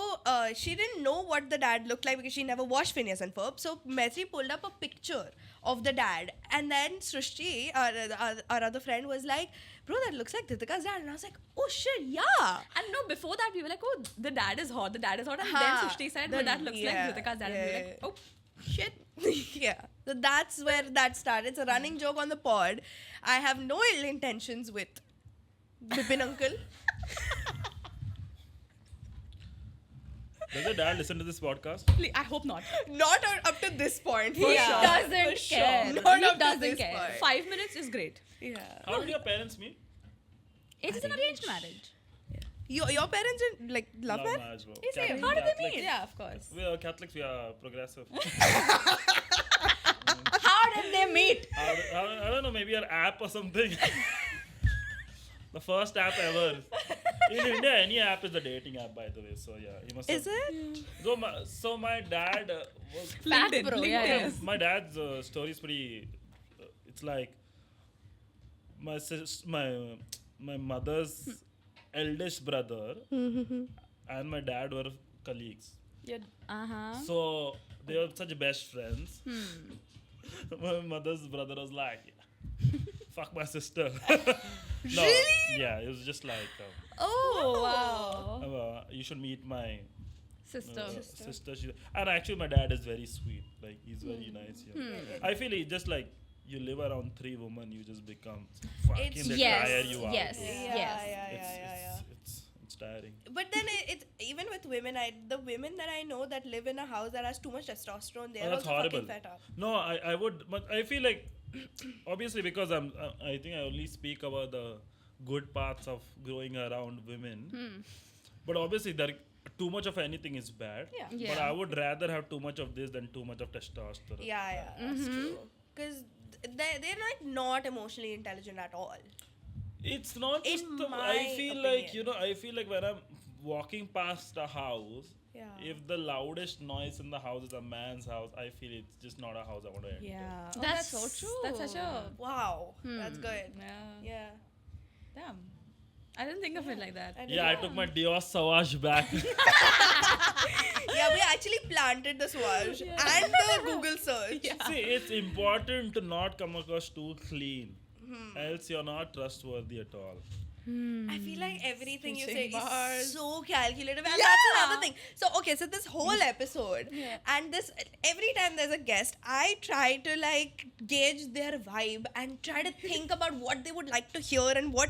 she didn't know what the dad looked like because she never watched Phineas and Ferb. So Mesri pulled up a picture of the dad, and then Srishti, our other friend, was like, "Bro, that looks like Ditika's dad." And I was like, "Oh shit, yeah." And no, before that, we were like, oh, the dad is hot. The dad is hot. And Ha. then Srishti said, Then- that looks yeah, like Dritika's dad. And we were like, yeah. oh, shit. Yeah. So that's where that started. It's a running joke on the pod. I have no ill intentions with Bipin uncle. Does your dad listen to this podcast? Please, I hope not. Not up to this point, for He sure. doesn't For sure. care. Not He up to doesn't this care. point. 5 minutes is great. Yeah. How did your parents meet? It's an arranged marriage. Your parents are like love marriage? marriage, bro. Is it? Catholic- How did they Catholics- meet? Yeah, of course. We are Catholics, we are progressive. How did they meet? I don't know, maybe an app or something. The first app ever. In India, any app is a dating app, by the way. So yeah, he must. Is have, it? So my dad was. Fact, LinkedIn, bro. LinkedIn. Yeah. My dad's story is pretty. It's like my mother's eldest brother and my dad were colleagues. Yeah. Uh-huh. So they were such best friends. My mother's brother was like, "Fuck my sister." No, Really? yeah, it was just like, Oh, wow. you should meet my Sister. sister. And actually, my dad is very sweet. Like he's very nice. Yeah. I feel he just like you live around 3 women, you just become fucking the Yes. tire you out. Yes. bro. Yes. It's tiring. But then it's even with women, the women that I know that live in a house that has too much testosterone, they're Oh, that's also horrible. fucking fed up. No, I would, but I feel like obviously because I think I only speak about the good parts of growing around women. But obviously there too much of anything is bad. Yeah. But Yeah. I would rather have too much of this than too much of testosterone. Yeah, that's true. Because they're like not emotionally intelligent at all. It's not In just the, my I feel like opinion. I feel like when I'm walking past a house, Yeah. if the loudest noise in the house is a man's house, I feel it's just not a house I want to enter. Yeah. Oh, That's so true. That's such a. Wow, that's good. Yeah. Yeah. Damn. I didn't think of it like that. Yeah, I took my Dior Sauvage back. Yeah, we actually planted the swatch and the Google search. See, it's important to not come across too clean. Else you're not trustworthy at all. I feel like everything you say Switching bars. is so calculative, and that's another thing. So okay, so this whole episode, and this every time there's a guest, I try to like gauge their vibe and try to think about what they would like to hear and what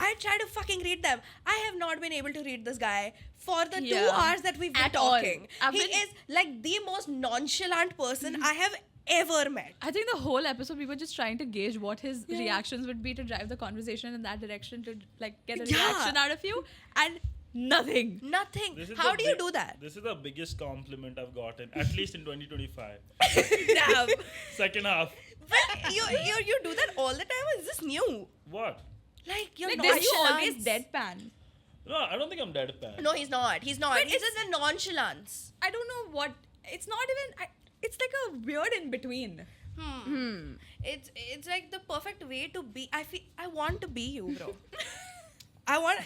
I try to fucking read them. I have not been able to read this guy for the 2 Yeah. hours that we've been At all. talking. I've He been- is like the most nonchalant person I have ever met. I think the whole episode we were just trying to gauge what his reactions would be to drive the conversation in that direction to like get a Yeah. reaction out of you, and nothing. Nothing. This is How the do you big- do that? This is the biggest compliment I've gotten, at least in 2025. Damn. Second half. But you do that all the time? Or is this new? What? Like you're Like, not. are you always deadpan? No, I don't think I'm deadpan. No, he's not. He's not. He's just a nonchalance. I don't know what. It's not even. It's like a weird in between. It's like the perfect way to be. I want to be you, bro. I want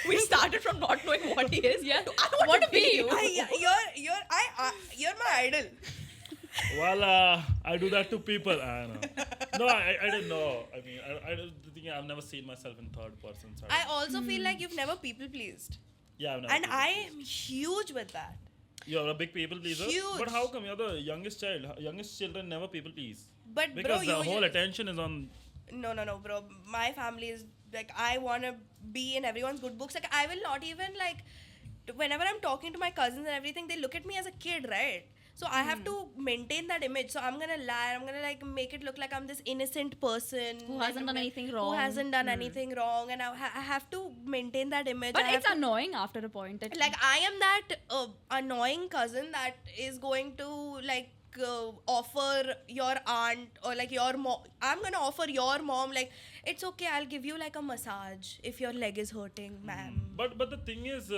We started from not knowing what he is. Yeah. I want to be you. You're my idol. Well, I do that to people. I know. No, I didn't know. I mean, I don't think I've never seen myself in third person. So I also feel like you've never people pleased, yeah, I've never. and seen I it. am huge with that. You're a big people pleaser. Huge. But how come you're the youngest child? Youngest children never people please. But Because bro, the you whole attention is on. no, bro. My family is like, I wanna be in everyone's good books. Like, I will not even like. Whenever I'm talking to my cousins and everything, they look at me as a kid, right? So I have to maintain that image. So I'm gonna lie. I'm gonna like make it look like I'm this innocent person Who hasn't done anything wrong. Who hasn't done anything wrong, and I have to maintain that image. But I have it's annoying after a point. That like I am that annoying cousin that is going to like offer your aunt or like your mom. I'm gonna offer your mom like, it's okay, I'll give you like a massage if your leg is hurting, ma'am. But the thing is,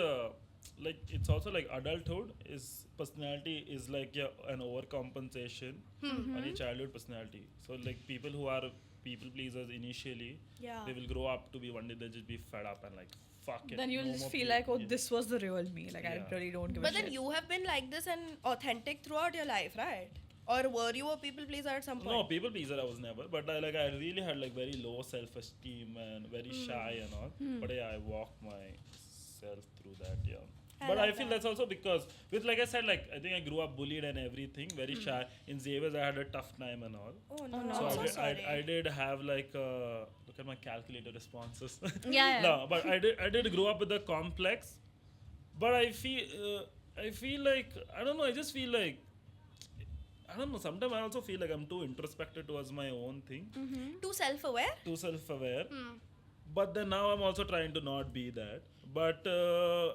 like it's also like adulthood is personality is like an overcompensation on your childhood personality. So like people who are people pleasers initially, Yeah. they will grow up to be one day they'll just be fed up and like fuck it. Then you'll no just more feel people- like, oh, yeah. this was the real me. Like, I Yeah. really don't give But a then shit. you have been like this and authentic throughout your life, right? Or were you a people pleaser at some point? No, people pleaser I was never, but I really had like very low self-esteem and very shy and all. But yeah, I walked myself through that. Yeah. But I love feel that. that's also because with like I said, like I think I grew up bullied and everything, very shy. In Xavier's I had a tough time and all. Oh no, no. So I'm so I sorry. did have like look at my calculator responses. Yeah. No, but I did grow up with a complex. But I feel like I don't know. I just feel like I don't know. Sometimes I also feel like I'm too introspective towards my own thing, Too self-aware. too self-aware. But then now I'm also trying to not be that. But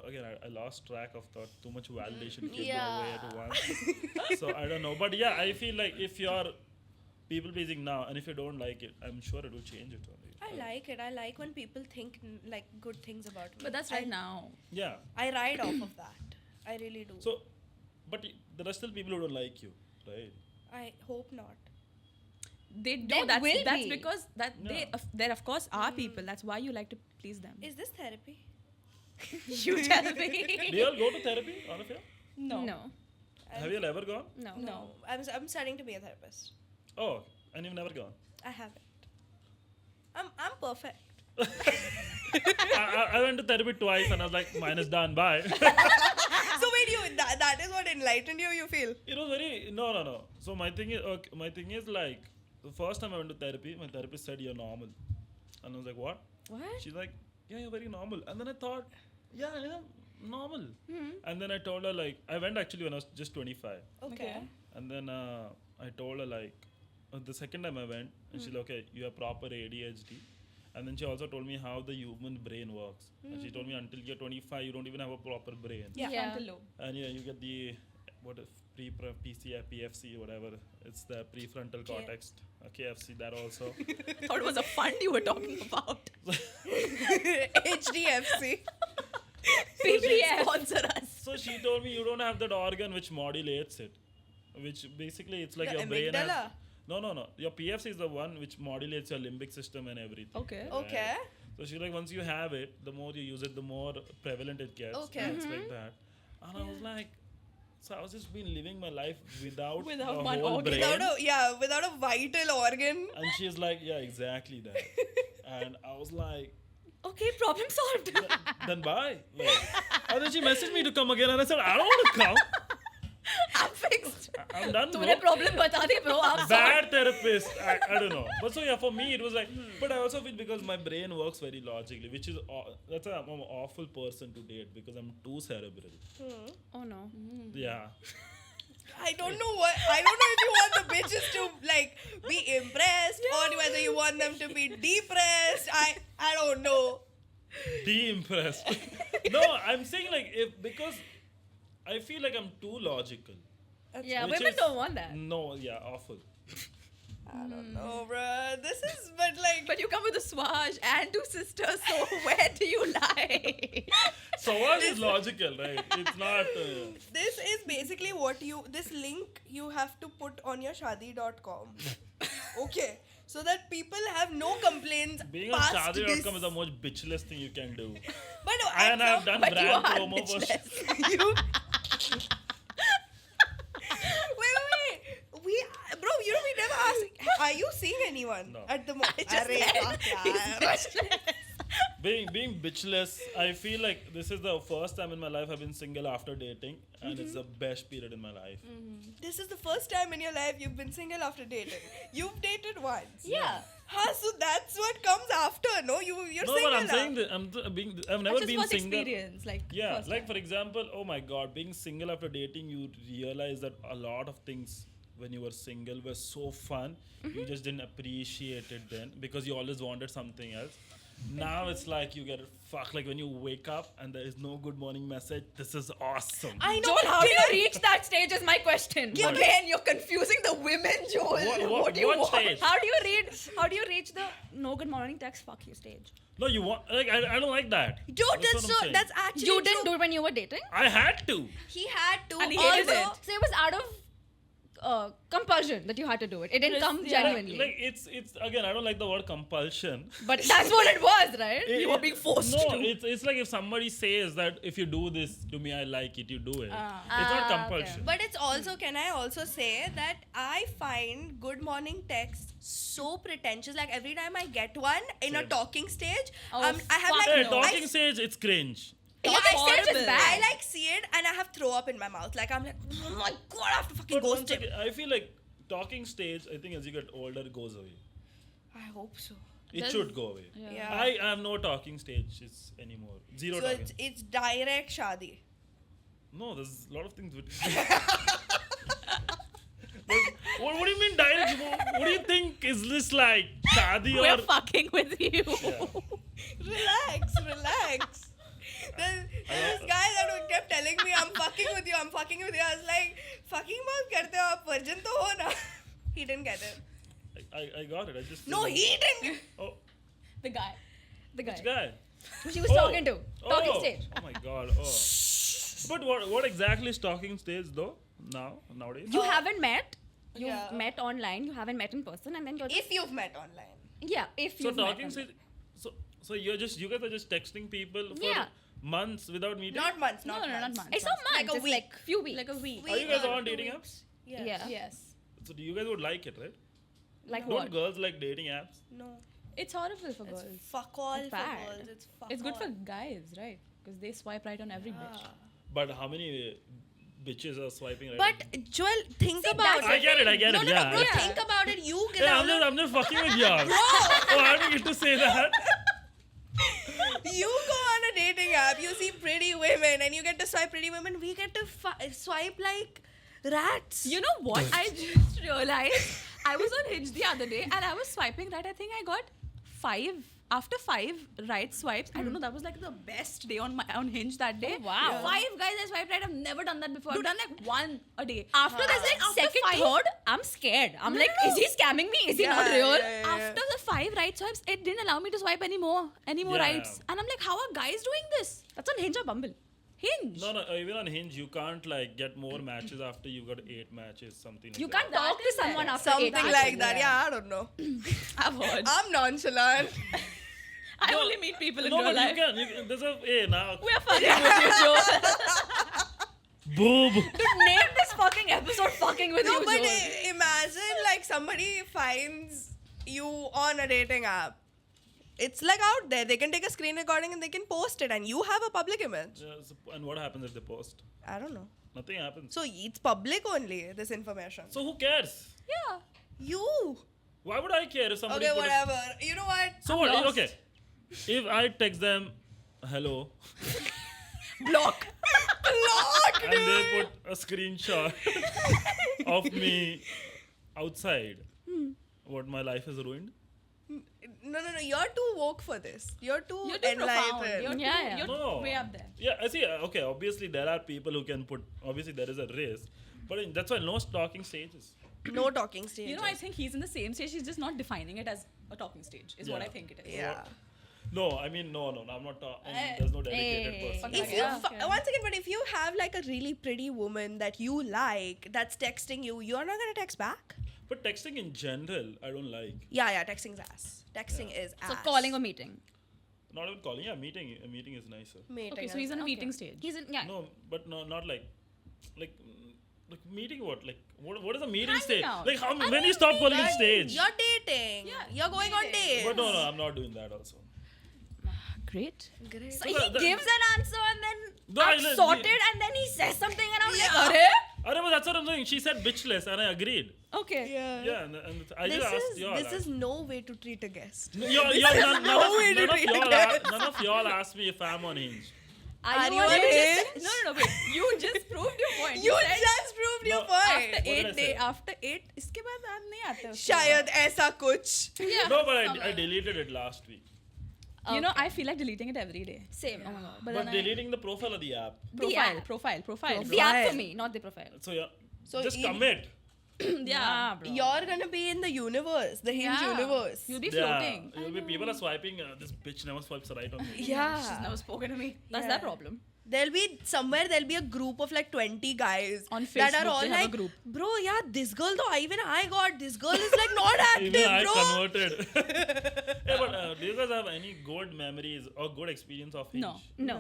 again, I lost track of thought. Too much validation came my way at once. So I don't know. But yeah, I feel like if you're people pleasing now, and if you don't like it, I'm sure it will change it only. I like it. I like when people think like good things about me. But that's right now. Yeah. I ride off of that. I really do. So, but there are still people who don't like you, right? I hope not. They do. There That's will be. because that Yeah. there of course are people. That's why you like to please them. Is this therapy? You tell me. Do you all go to therapy, all of you? No. Have you all ever gone? No. No. I'm studying to be a therapist. Oh, and you've never gone. I haven't. I'm perfect. I went to therapy twice and I was like, mine is done, bye. So wait, that is what enlightened you, you feel? It was very no. So my thing is like the first time I went to therapy, my therapist said you're normal, and I was like, what? What? She's like, yeah, you're very normal, and then I thought, yeah, I am normal, and then I told her like I went actually when I was just 25, Okay. and then I told her like the second time I went, and she's like, okay, you have proper ADHD. And then she also told me how the human brain works. And she told me until you're 25, you don't even have a proper brain. Yeah. Frontal lobe. And yeah, you get the PCF, PFC, whatever. It's the prefrontal cortex, KFC, that also. I thought it was a fund you were talking about. HDFC. PPF. Sponsor us. So she told me you don't have that organ which modulates it, which basically it's like The your brain has. amygdala? No. Your PFC is the one which modulates your limbic system and everything. Okay. Okay. So she's like, once you have it, the more you use it, the more prevalent it gets. Okay. And it's like that. And I was like, so I was just been living my life without Without the one whole organ. brain. Without a vital organ. And she's like, yeah, exactly that. And I was like, Okay, problem solved. then bye. Like, and then she messaged me to come again, and I said, I don't want to come. I'm fixed. I'm done. तूने Bro. problem बता दी bro. I'm sorry. Bad therapist. I don't know. But so yeah, for me it was like, but I also feel because my brain works very logically, which is that's why I'm an awful person to date because I'm too cerebral. Oh no. Yeah. I don't know if you want the bitches to like be impressed or whether you want them to be depressed. I don't know. De-impressed. No, I'm saying like because I feel like I'm too logical. Yeah, Which women is- don't want that. No, yeah, awful. I don't know, bruh. This is but like But you come with a Swaj and two sisters, so where do you lie? Sawaj is logical, right? It's not. this is basically this link you have to put on your shadi.com. Okay. So that people have no complaints. Being on past Shadi.com this. is the most bitchless thing you can do. But no, And I've done but you brand are promo for. bitchless. you. Wait. We never asked. Are you seeing anyone No. at the moment? I just said he's bitchless. being bitchless, I feel like this is the first time in my life I've been single after dating, and it's the best period in my life. This is the first time in your life you've been single after dating. You've dated once. Yeah. Huh, so that's what comes after, no? You're No, single but I'm now. saying that I've never That's just been first single. experience. Like, Yeah, first like time. for example, oh my god, being single after dating, you realize that a lot of things when you were single were so fun. You just didn't appreciate it then because you always wanted something else. Now it's like you get fuck. Like when you wake up and there is no good morning message, this is awesome. I know. Joel, but how do can you I- reach that stage is my question. What? Again, you're confusing the women, Joel. What do you what want? stage? How do you reach the no good morning text fuck you stage? No, you want like I don't like that. Dude, what that's I'm saying. that's actually You didn't true. do it when you were dating? I had to. He had to. And he also, hated it. So it was out of compulsion that you had to do it. It didn't come Yeah. genuinely. Like it's again. I don't like the word compulsion. But that's what it was, right? It- You were being forced no, to. it's like if somebody says that if you do this to me, I like it. You do it. Ah. It's not Ah, compulsion. But it's also, can I also say that I find good morning text so pretentious. Like every time I get one in a Same. talking stage, Oh, I have fuck like Hey, no. talking I, stage, it's cringe. yeah, Talking I stage said is it. bad. I like see it and I have throw up in my mouth. Like I'm like, oh my god, I have to fucking But once ghost him. again, I feel like talking stage. I think as you get older, it goes away. I hope so. It Does- should go away. Yeah. I have no talking stages anymore. Zero So talking. it's direct shadi. No, there's a lot of things. What do you mean direct? What do you think? Is this like shadi We're or? fucking with you. Yeah. Relax. There's this guy that kept telling me, I'm fucking with you. I was like, fucking baat karte ho aap, virgin to ho na. He didn't get it. I got it. I just. No, didn't- he didn't. Oh, The guy. The guy. which guy? Who she was talking to. Talking oh. stage. Oh my god. Oh. But what exactly is talking stage though? Nowadays. You haven't met. You've Yeah. met online. You haven't met in person, and then you're just, If you've met online. yeah. If So you've met talking online. stage. So you guys are just texting people for Yeah. months without meeting. Not months, not No, no, not months. months. It's not months. Like a it's week. like few weeks. Like a week. Are you guys or on 2 dating weeks. apps? Yes. Yeah. Yes. So you guys would like it, right? Like Don't what? girls like dating apps? No. It's horrible for It's girls. fuck all It's for bad. girls. It's fuck It's good for all. guys, right? Because they swipe right on every bitch. But how many bitches are swiping right? But Joel, think about I it. get it. No, yeah. bro, yeah. think about it. You get Yeah, I'm just fucking with y'all. Oh, I didn't get to say that. You go on a dating app, you see pretty women, and you get to swipe pretty women. We get to swipe like rats. You know what? I just realized I was on Hinge the other day and I was swiping right. I think I got 5. After 5 right swipes, I don't know, that was like the best day on Hinge that day. Oh, wow. 5 guys I swiped right. I've never done that before. I've done like 1 a day. After There's like after second, 5, third, I'm scared. I'm like, no. is he scamming me? Is he Yeah, not real? yeah, yeah. after the 5 right swipes, it didn't allow me to swipe any more Yeah. rights. And I'm like, how are guys doing this? That's on Hinge or Bumble. Hinge. No, even on Hinge, you can't like get more matches after you got 8 matches, something like You that. can't talk to is someone there. after Something 8 like that. Yeah, I don't know. I've heard. I'm nonchalant. I only meet people in No, real but life. you can. There's a now. We're fucking with you, Joe. Boob. Dude, name this fucking episode fucking with No, you, but Joel. imagine like somebody finds you on a dating app. It's like out there. They can take a screen recording and they can post it, and you have a public image. And what happens if they post? I don't know. Nothing happens. So it's public only, this information. So who cares? Yeah. You. Why would I care if somebody? Okay, put a- whatever. You know what? So what? Okay. If I text them, hello, Block. Block, and they put a screenshot of me outside, what my life is ruined? No. You're too woke for this. You're too You're too profound. enlightened. You're, Yeah, too, yeah. you're No. way up there. Yeah, I see. Okay, obviously there are people who can put. Obviously there is a risk, but that's why no talking stages. No talking stage. You know, I think he's in the same stage. He's just not defining it as a talking stage, is what Yeah. I think it is. Yeah. No, I mean no. I'm not talking. There's no dedicated Hey. person. Okay. If you Yeah, okay. once again, but if you have like a really pretty woman that you like that's texting you, you're not gonna text back. But texting in general, I don't like. Yeah, texting's ass. Texting is ass. So calling or meeting. Not even calling. Yeah, meeting. A meeting is nicer. Meeting Okay, so is he's in a Okay. meeting stage. He's in, yeah. No, but no, not like meeting. What? Like what is a meeting Hanging stage? out. Like how? When you stop calling it stage? You're dating. Yeah, You're going on dating. dates. But no, I'm not doing that also. Great. Great. So he that- gives an answer and then No, I'm I- sorted and then he says something and I'm like, Yeah. Arey? But that's what I'm saying. She said bitchless, and I agreed. Okay. Yeah, and I just asked y'all. This is no way to treat a guest. None of y'all asked me if I'm on Hinge. Are you on on it? Hinge? No, wait. You just proved your point. You said just proved your No, point. After What did I 8 day, say? after 8, इसके बाद आप नहीं आते उसके शायद ऐसा कुछ. Yeah. No, but I deleted it last week. बाद. You know, I feel like deleting it every day. Same. Oh my god. But then I- deleting the profile of the app. profile, app. profile. The app for Right. me, not the profile. So yeah, So just you- commit. Yeah. bro. You're gonna be in the universe, the Hinge Yeah. universe. You'll be Yeah, floating. you'll be people are swiping. This bitch never swipes right on me. She's Yeah. never spoken to me. That's Yeah. that problem. There'll be somewhere there'll be a group of like 20 guys On that Facebook, are all they have a like, group. bro, yeah, this girl though, even I got this girl is like not active, Even I bro. converted. Hey, but do you guys have any good memories or good experience of Hinge? No. No.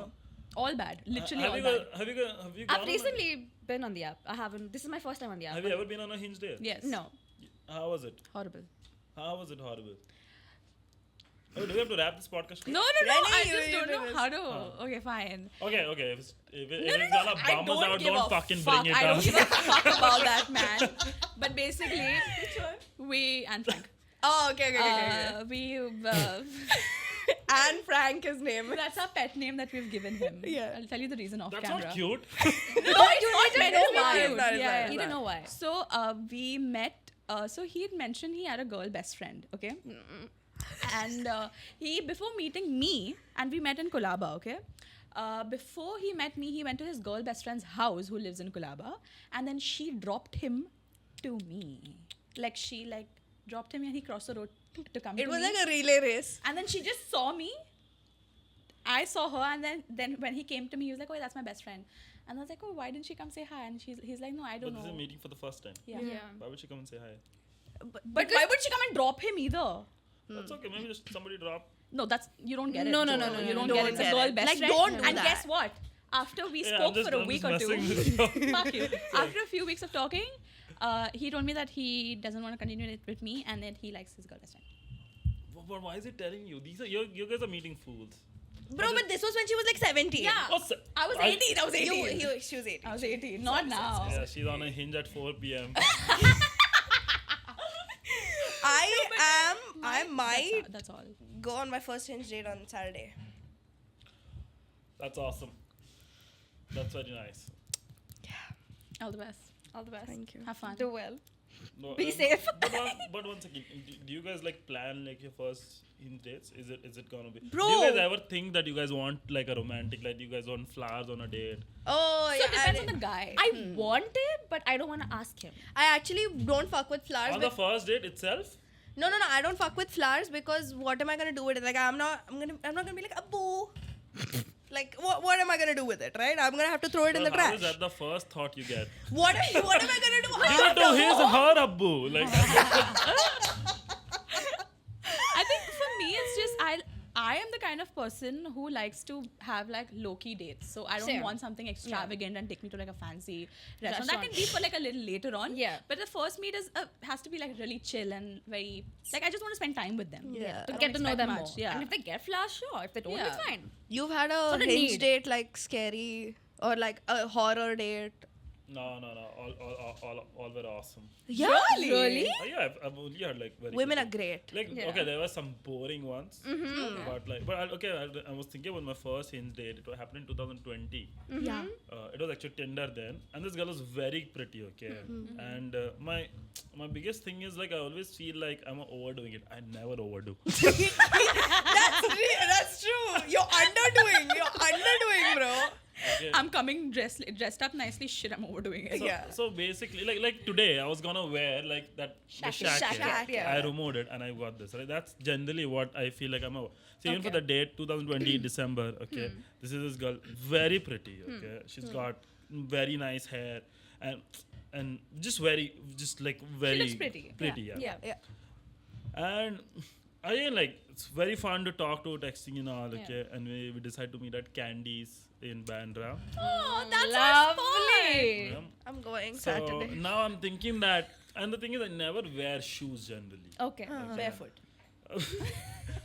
All bad. Literally have all you bad. have you gone I've on a- recently been on the app. I haven't. This is my first time on the app. have you ever been on a Hinge date? Yes. No. How was it? Horrible. How was it horrible? Oh, do we have to wrap this podcast? No, Rennie, I you- just you don't do know this. how to. Okay, fine. Okay. If it's, if No, it's no, gonna I bum us don't out, give don't a fucking fuck. bring it I up. don't give a fuck about that, man. But basically, we and Frank. Oh, okay. We Anne Frank his name. that's our pet name that we've given him. Yeah. I'll tell you the reason off That's camera. not cute. No, it's not meant to be It's cute. not, it's Yeah, not, yeah. it's He didn't know why. So we met. So he had mentioned he had a girl best friend. Okay. And he before meeting me, and we met in Kolaba. Okay. Before he met me, he went to his girl best friend's house, who lives in Kolaba, and then she dropped him to me. Like she dropped him, and he crossed the road to come. It to was me. like a relay race. And then she just saw me. I saw her, and then when he came to me, he was like, "Oh, that's my best friend." And I was like, "Oh, why didn't she come say hi?" And he's like, "No, I But don't this is know." meeting for the first time. Yeah. Why would she come and say hi? But why would she come and drop him either? That's okay. Maybe just somebody drop. No, that's you don't get it. No, Joe. no, You don't no, get don't it. It's a get girl it. best Like, friend. don't do and that. guess what? After we Yeah, spoke I'm for a just week or two, messing with you. fuck you. After a few weeks of talking, he told me that he doesn't want to continue it with me, and that he likes his girl best friend. But why is he telling you? These are you guys are meeting fools. Bro, but this was when she was like 17. Yeah. Oh, se- I was I- 18. I was 18. She was 18. I was 18. Not now. Yeah, she's on a Hinge at 4 p.m. I might That's all. go on my first Hinge date on Saturday. That's awesome. That's very nice. All the best. All the best. Thank you. Have fun. Do well. No, Be safe. But one second, do you guys like plan like your first Hinge dates? Is it gonna be? Bro. Do you guys ever think that you guys want like a romantic, like you guys want flowers on a date? Oh, So yeah. it depends on the guy. I want it, but I don't want to ask him. I actually don't fuck with flowers. On the But first date itself? no, I don't fuck with flowers because what am I gonna do with it? Like I'm not gonna be like Abu. Like what am I gonna do with it, right? I'm gonna have to throw it in the How trash. is that the first thought you get? What am I gonna do? Give it to his her Abbu. Like I think for me, it's just I am the kind of person who likes to have like low-key dates. So I don't Same. want something extravagant and take me to like a fancy restaurant. Restaurant. That can be for like a little later on. Yeah. But the first meet is has to be like really chill and very like I just want to spend time with them. Yeah. To I get don't to know expect them much. more. Yeah. And if they get flowers, sure. If they don't, Yeah. it's fine. You've had a Not a Hinge need. date like scary or like a horror date. no. All were awesome. Yeah, Really? Yeah, I've only had like very Women good are great. Like Yeah. okay, there were some boring ones, Mm-hmm. but I was thinking about my first Hinge date. It happened in 2020. Yeah. It was actually Tinder then, and this girl was very pretty. Okay, and my biggest thing is like I always feel like I'm overdoing it. I never overdo. That's true. You're underdoing, bro. Okay? I'm coming dressed up nicely. Shit, I'm overdoing it. So, Yeah. so basically, like today, I was gonna wear like that the shacket. Shacket, yeah. I removed it and I got this. Right, that's generally what I feel like I'm over. So even for Okay. the date, 2020 December. Okay, this is this girl, very pretty. Okay, she's got very nice hair and just very looks pretty. Pretty, yeah. Yeah. And again, like it's very fun to talk to, texting and all. Yeah. Okay, and we decide to meet at Candies in Bandra. Oh, that's our spot. lovely. Yeah. I'm going So Saturday. now I'm thinking that, and the thing is, I never wear shoes generally. Okay. Barefoot.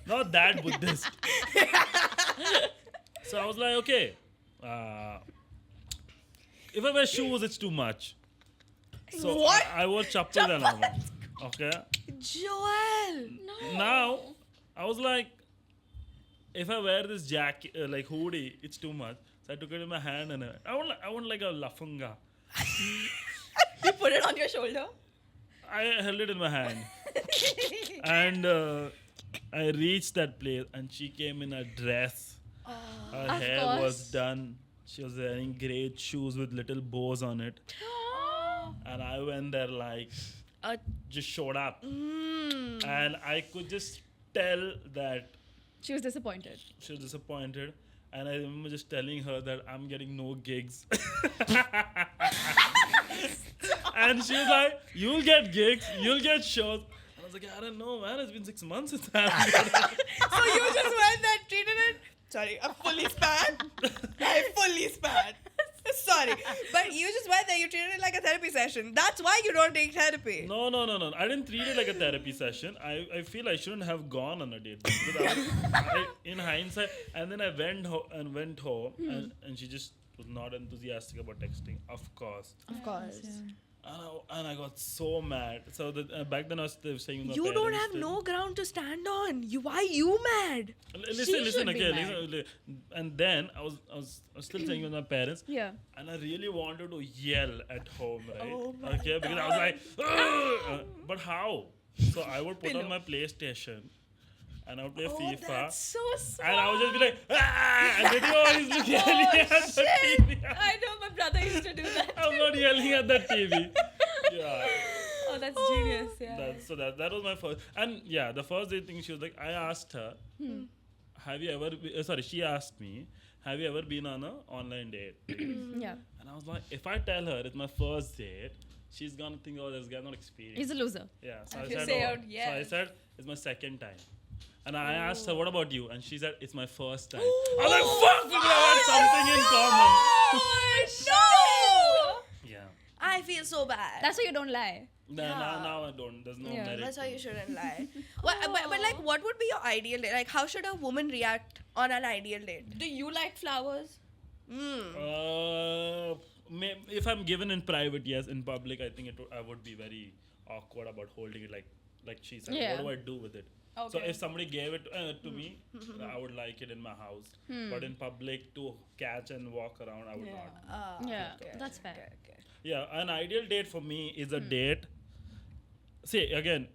Not that Buddhist. So I was like, okay, if I wear shoes, it's too much. So What? I wore chappal then normal. Okay. Joel. Now I was like, if I wear this jacket, like hoodie, it's too much. So I took it in my hand and I want like a lafunga. You put it on your shoulder. I held it in my hand. And I reached that place and she came in a dress. Her Of hair course. was done. She was wearing great shoes with little bows on it. And I went there like, just showed up. And I could just tell that She was disappointed. she was disappointed. And I remember just telling her that I'm getting no gigs. And she was like, you'll get gigs, you'll get shows. I was like, I don't know, man. It's been 6 months since I've So you just went that treated it. Sorry, I fully span. I fully span. Sorry, but you just went there. You treated it like a therapy session. That's why you don't take therapy. No. I didn't treat it like a therapy session. I feel I shouldn't have gone on a date. Because in hindsight, and then I went home, and she just was not enthusiastic about texting. Of course. Of course. And I got so mad. So back then I was saying with my You don't parents have that- no ground to stand on. Why you mad? Listen, should be okay. mad. And then I was still saying with my parents. Yeah. And I really wanted to yell at home, right? Oh my Okay, because I was like, "Ugh!" But how? So I would put on my PlayStation and I would play FIFA. That's so smart. And I would just be like, ah! And then you always look yelling at the TV. I know my brother used to do that. I'm not yelling at the TV. Yeah. Oh, that's genius. Yeah. That was my first. And yeah, the first day thing, she was like, I asked her, have you ever, she asked me, have you ever been on an online date? Yeah. And I was like, if I tell her it's my first date, she's gonna think, oh, this guy's not experienced. He's a loser. Yeah. So If I you said, say oh. out yes. So I said, it's my second time. And I asked her, what about you? And she said, it's my first time. I was like, fuck, we have something in common. Oh, no! Yeah. I feel so bad. That's why you don't lie. Now I don't. There's no Yeah, merit. That's to why it. you shouldn't lie. But like, what would be your ideal date? Like, how should a woman react on an ideal date? Do you like flowers? If I'm given in private, yes. In public, I think I would be very awkward about holding it like she said. Yeah. What do I do with it? So Okay. if somebody gave it to me, I would like it in my house. But in public, to catch and walk around, I would not. Yeah, that's fair. Okay. Yeah, an ideal date for me is a date. See, again,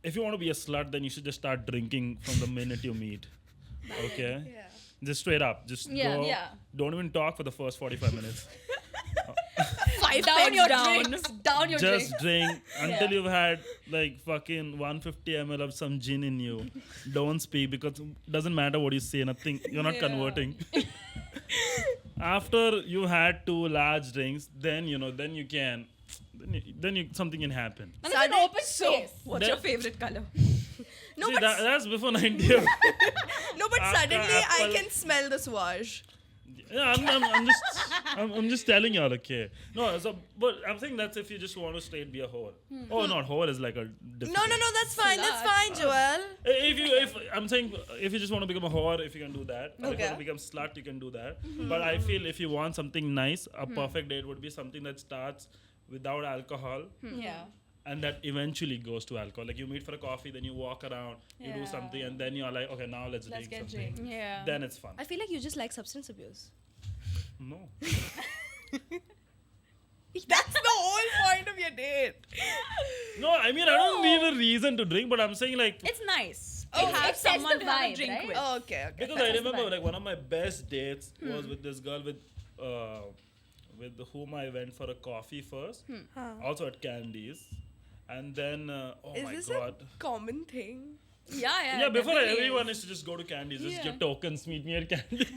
if you want to be a slut, then you should just start drinking from the minute you meet. Okay? Yeah. Just straight up. Just Yeah, go. yeah. Don't even talk for the first 45 minutes. Down your down. drinks. Down your Just drinks. drink until you've had like fucking 150 ml of some gin in you. Don't speak because it doesn't matter what you say, nothing. You're not Yeah. converting. After you had 2 large drinks, then you can. Then something can happen. And it's an open So, space. what's That- your favorite color? No, See, but that's before 90. no, but After suddenly I apple- can smell the swage. Yeah, I'm just telling y'all, okay. No, but I'm saying that's if you just want to straight be a whore. Oh, not whore is like a. No, that's fine. That's Slut. fine, Joel. If I'm saying if you just want to become a whore, if you can do that. Or if you Okay. want to become slut, you can do that. But I feel if you want something nice, a perfect date would be something that starts without alcohol. Yeah. And that eventually goes to alcohol. Like you meet for a coffee, then you walk around, you do Yeah. something, and then you're like, okay, now let's drink get something. drink. Yeah. Then it's fun. I feel like you just like substance abuse. No. That's the whole point of your date. No, I mean, I don't need a reason to drink, but I'm saying like, It's nice. Oh, to have it sets someone the to have a vibe, drink right? with. Oh, okay. because I remember like one of my best dates was with this girl with whom I went for a coffee first, also at Candies, and then oh Is my this god. a common thing? Yeah, before definitely everyone is. used to just go to Candies, just Yeah. give tokens, meet me at Candies.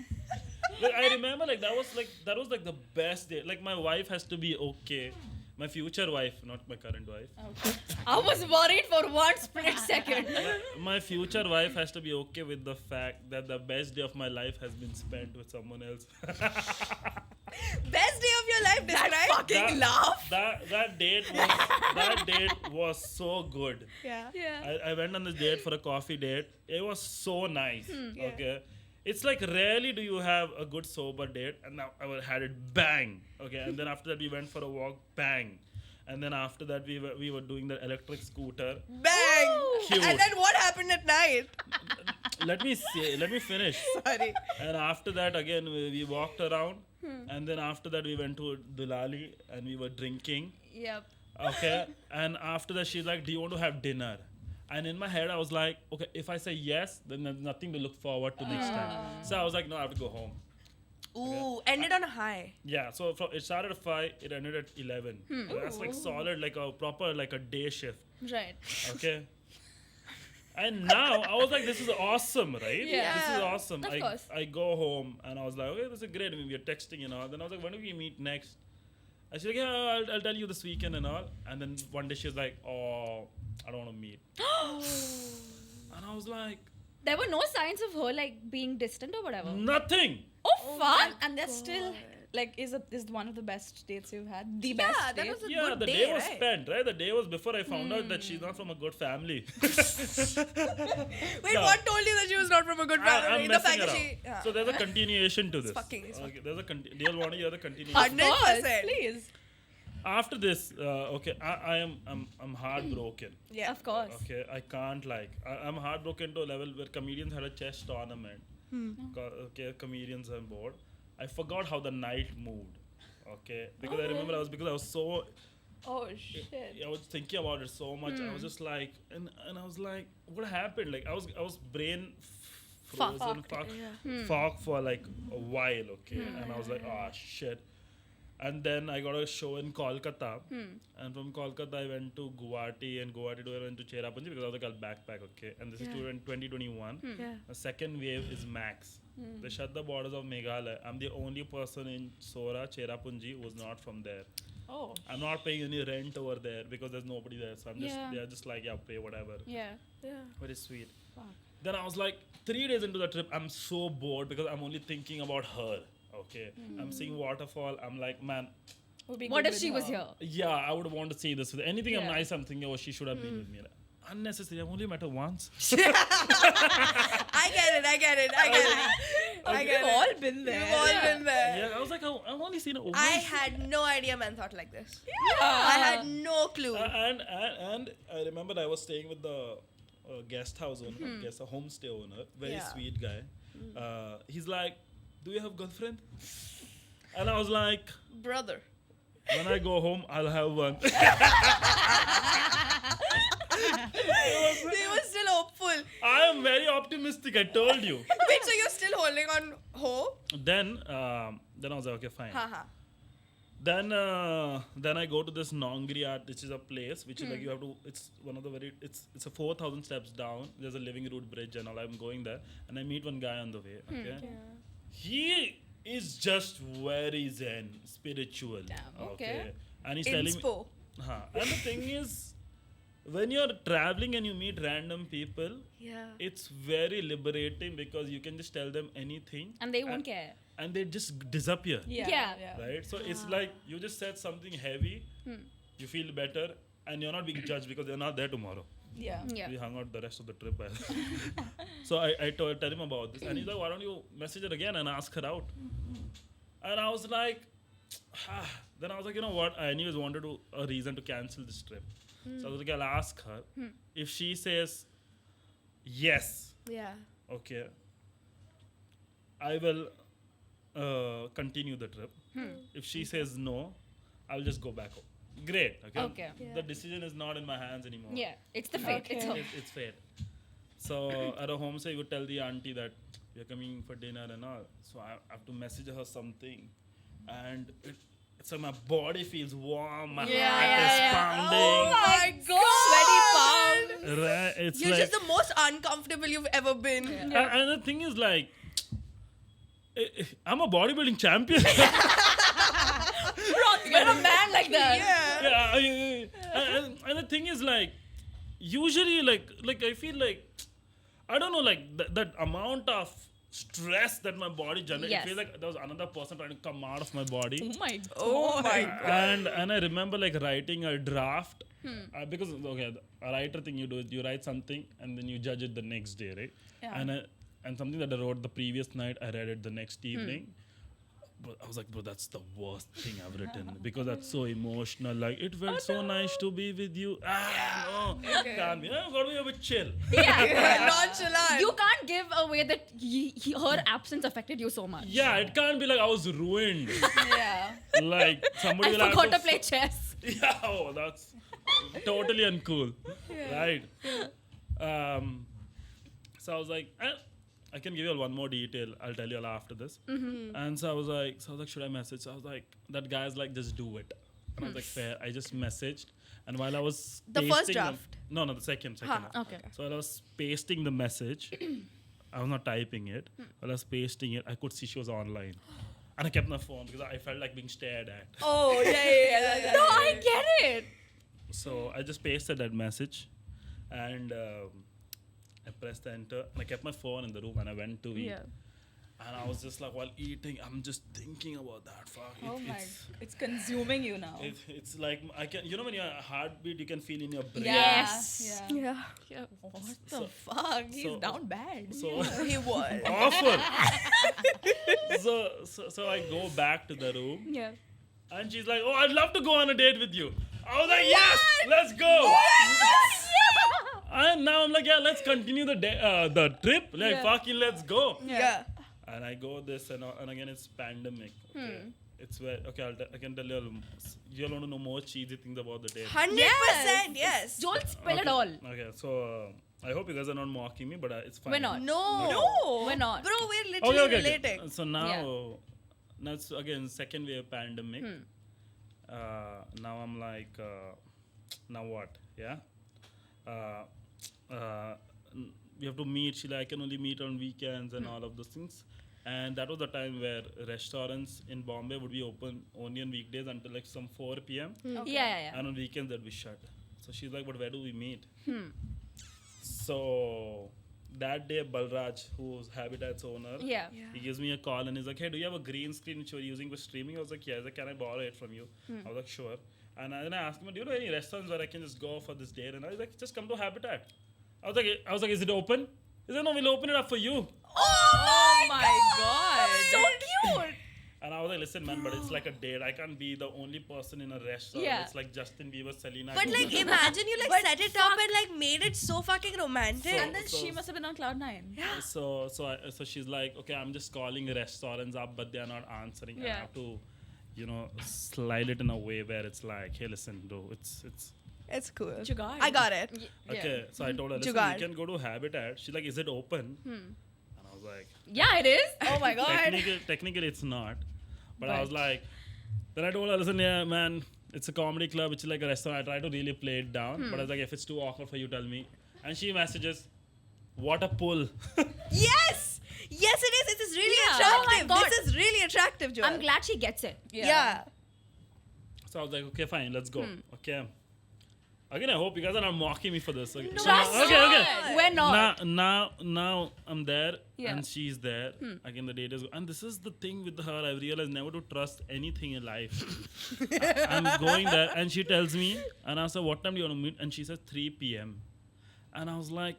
Like, I remember that was like the best day. Like my wife has to be okay. My future wife, not my current wife. I was worried for one split second. My future wife has to be okay with the fact that the best day of my life has been spent with someone else. Best day of your life, describe. fucking laugh. That date was so good. Yeah. Yeah. I went on this date for a coffee date. It was so nice. Okay. it's like rarely do you have a good sober date, and now I had it bang. Okay, and then after that we went for a walk, bang, and then after that we were doing the electric scooter. Bang! Cute. And then what happened at night? Let me finish. Sorry. And after that again we walked around, and then after that we went to Dulali and we were drinking. Yep. Okay, and after that she's like, "Do you want to have dinner?" And in my head I was like, "Okay, if I say yes, then there's nothing to look forward to next time." So I was like, "No, I have to go home." Ooh, ended on a high. Yeah, so it started at 5, it ended at 11. That's like solid, like a proper, like a day shift. Right. Okay. And now I was like, this is awesome, right? Yeah. This is awesome. Of course. I go home and I was like, okay, this is great. I mean, we are texting and all. Then I was like, when do we meet next? I said, yeah, I'll tell you this weekend and all. And then one day she was like, oh, I don't want to meet. And I was like, There were no signs of her like being distant or whatever. nothing. Oh, fuck. And that's still like is one of the best dates you've had. The Yeah, best that date. was a Yeah, good the day, day was right? spent, right? The day was before I found out that she's not from a good family. Wait, No. what told you that she was not from a good family? I'm The fact messing that around. she. Yeah. So there's a continuation to this. fucking- it's Okay, there's a do you want to hear the continuation? 100%. Please. After this, okay, I'm heartbroken. Yeah. Of course. Okay, I can't I'm heartbroken to a level where comedians had a chess tournament. Okay, comedians on board. I forgot how the night moved. Okay, because I remember I was so Oh shit. I was thinking about it so much. I was just like, and I was like, what happened? Like I was brain frozen, fuck for like a while. Okay, and I was like, oh shit. And then I got a show in Kolkata, and from Kolkata I went to Guwahati, and Guwahati I went to Cherrapunji because I was like, I'll backpack, okay. And this is 2021. Yeah. The second wave is max. They shut the borders of Meghalaya. I'm the only person in Sora, Cherrapunji, who's not from there. Oh. I'm not paying any rent over there because there's nobody there. So Yeah. they're just like, yeah, pay whatever. Yeah. Yeah. Very sweet. Fuck. Then I was like, 3 days into the trip, I'm so bored because I'm only thinking about her. Okay. I'm seeing waterfall. I'm like, man, Would be What good if with she was her. here? yeah, I would want to see this with anything. I'm Yeah. nice. I'm thinking, oh, she should have been with me. Like, unnecessary. I've only met her once. I get it. I get it. I get it. I We've get all it. been there. We've all been there. Yeah, I was like, I've only seen her once. I had no idea men thought like this. I had no clue. And I remember I was staying with the guest house owner, a homestay owner, very Yeah. sweet guy. He's like, "Do you have girlfriend?" And I was like, Brother. "When I go home, I'll have one." They were still hopeful. I am very optimistic. I told you. Wait, so you're still holding on hope? Then I was like, "Okay, fine." Haha. Then I go to this Nongri Art, which is a place which is like you have to. It's one of the it's a 4,000 steps down. There's a living root bridge and all. I'm going there and I meet one guy on the way. Okay, he is just very zen, spiritual. Damn, okay. And he's telling me. Inspo. And the thing is, when you're traveling and you meet random people, Yeah. it's very liberating because you can just tell them anything And they won't care. and they just disappear. Yeah. Right? So it's like you just said something heavy, you feel better, and you're not being judged because they're not there tomorrow. Yeah. Yeah. We hung out the rest of the trip. So I tell him about this, and he's like, "Why don't you message her again and ask her out?" And I was like, then I was like, you know what? I anyways wanted a reason to cancel this trip. So I was like, I'll ask her. If she says yes, Yeah. okay, I will continue the trip. If she says no, I'll just go back home. Great. Okay. Okay. Yeah. The decision is not in my hands anymore. Yeah. It's the fate. It's her. It's fate. So at a home say, you would tell the auntie that we're coming for dinner and all. So I have to message her something, and it's like my body feels warm, my heart is pounding. Oh my Sweaty god! palm. Right? It's You're like, just the most uncomfortable you've ever been. and the thing is like, I'm a bodybuilding champion. You're a man like that. Yeah. Yeah, and the thing is like, usually like I feel like, I don't know, like that amount of stress that my body generates, Yes. it feels like there was another person trying to come out of my body. Oh my god. Oh my god. And I remember like writing a draft because okay, a writer thing you do is you write something and then you judge it the next day, right? Yeah. And and something that I wrote the previous night, I read it the next evening. But I was like, bro, that's the worst thing I've written because that's so emotional. Like, it felt so nice to be with you. No, can't be. I've got to be a bit chill. Nonchalant. You can't give away that her absence affected you so much. Yeah, it can't be like I was ruined. Yeah. Like somebody I will have forgot to to play chess. Yeah, oh, that's totally uncool, right? So I was like, I can give you all one more detail. I'll tell you all after this. And so I was like, should I message? So I was like, that guy's like, just do it. And I was like, fair. I just messaged, and while I was The first pasting draft? no, the second. Okay. So while I was pasting the message, I was not typing it. While I was pasting it, I could see she was online. And I kept my phone because I felt like being stared at. Oh, yeah. No, I get it. So I just pasted that message, and I pressed enter, and I kept my phone in the room, and I went to eat. Yeah. And I was just like, while eating, I'm just thinking about that. Fuck. It's consuming you now. It's like I can, when your heartbeat, you can feel in your brain. Yes. Yeah. Yeah. What the So- fuck? He's so- down bad. So He was. awful. so I go back to the room, Yeah. and she's like, "Oh, I'd love to go on a date with you." I was like, "Yes, let's go." And now I'm like, "Yeah, let's continue the trip. Like, Yeah. fucking, let's go." Yeah. And I go this, and again it's pandemic. Okay? It's where I can tell you all, you'll want to know more cheesy things about the date. 100%, yes. Joel, spill it all. Okay, so I hope you guys are not mocking me, but it's fine. We're not. No. We're not. Bro, we're literally relating. So now it's again second wave pandemic. Now I'm like, now what? Yeah. We have to meet. Sheila, I can only meet on weekends and all of those things. And that was the time where restaurants in Bombay would be open only on weekdays until like some 4 p.m. Yeah. And on weekends they'd be shut. So she's like, but where do we meet? So that day, Balraj, who's Habitat's owner, Yeah. he gives me a call and he's like, hey, do you have a green screen which you're using for streaming? I was like, yeah. He's like, can I borrow it from you? I was like, sure. And then I asked him, do you know any restaurants where I can just go for this date? And I was like, just come to Habitat. I was like, is it open? He said, no, we'll open it up for you. Oh my god. So cute. And I was like, listen, man, but it's like a date. I can't be the only person in a restaurant. Yeah. It's like Justin Bieber, Selena. But like, Gomez. imagine you like set it up and like made it so fucking romantic. And then So- she must have been on cloud nine. So she's like, okay, I'm just calling restaurants up, but they're not answering. I Yeah. have to, slide it in a way where it's like, hey, listen, bro, it's It's cool. Jugaad. I got it. okay. So I told her, listen, Jugaad. we can go to Habitat. She's like, is it open? And I was like, Yeah, it is. Oh my god. technically it's not. But I was like, then I told her, listen, yeah, man, it's a comedy club. It's like a restaurant. I try to really play it down. But I was like, if it's too awkward for you, tell me. And she messages, what a pull. Yes! Yes, it is. It is really Yeah. Oh my attractive. God. This is really attractive, Joel. I'm glad she gets it. Yeah. So I was like, okay, fine, let's go. Okay. Again, I hope you guys are not mocking me for this. Okay. So Trust now- okay. us. We're not. Now I'm there Yeah. and she's there. Again, the date is. And this is the thing with her. I realized never to trust anything in life. I'm going there and she tells me, and I said, what time do you want to meet? And she says 3 p.m. And I was like,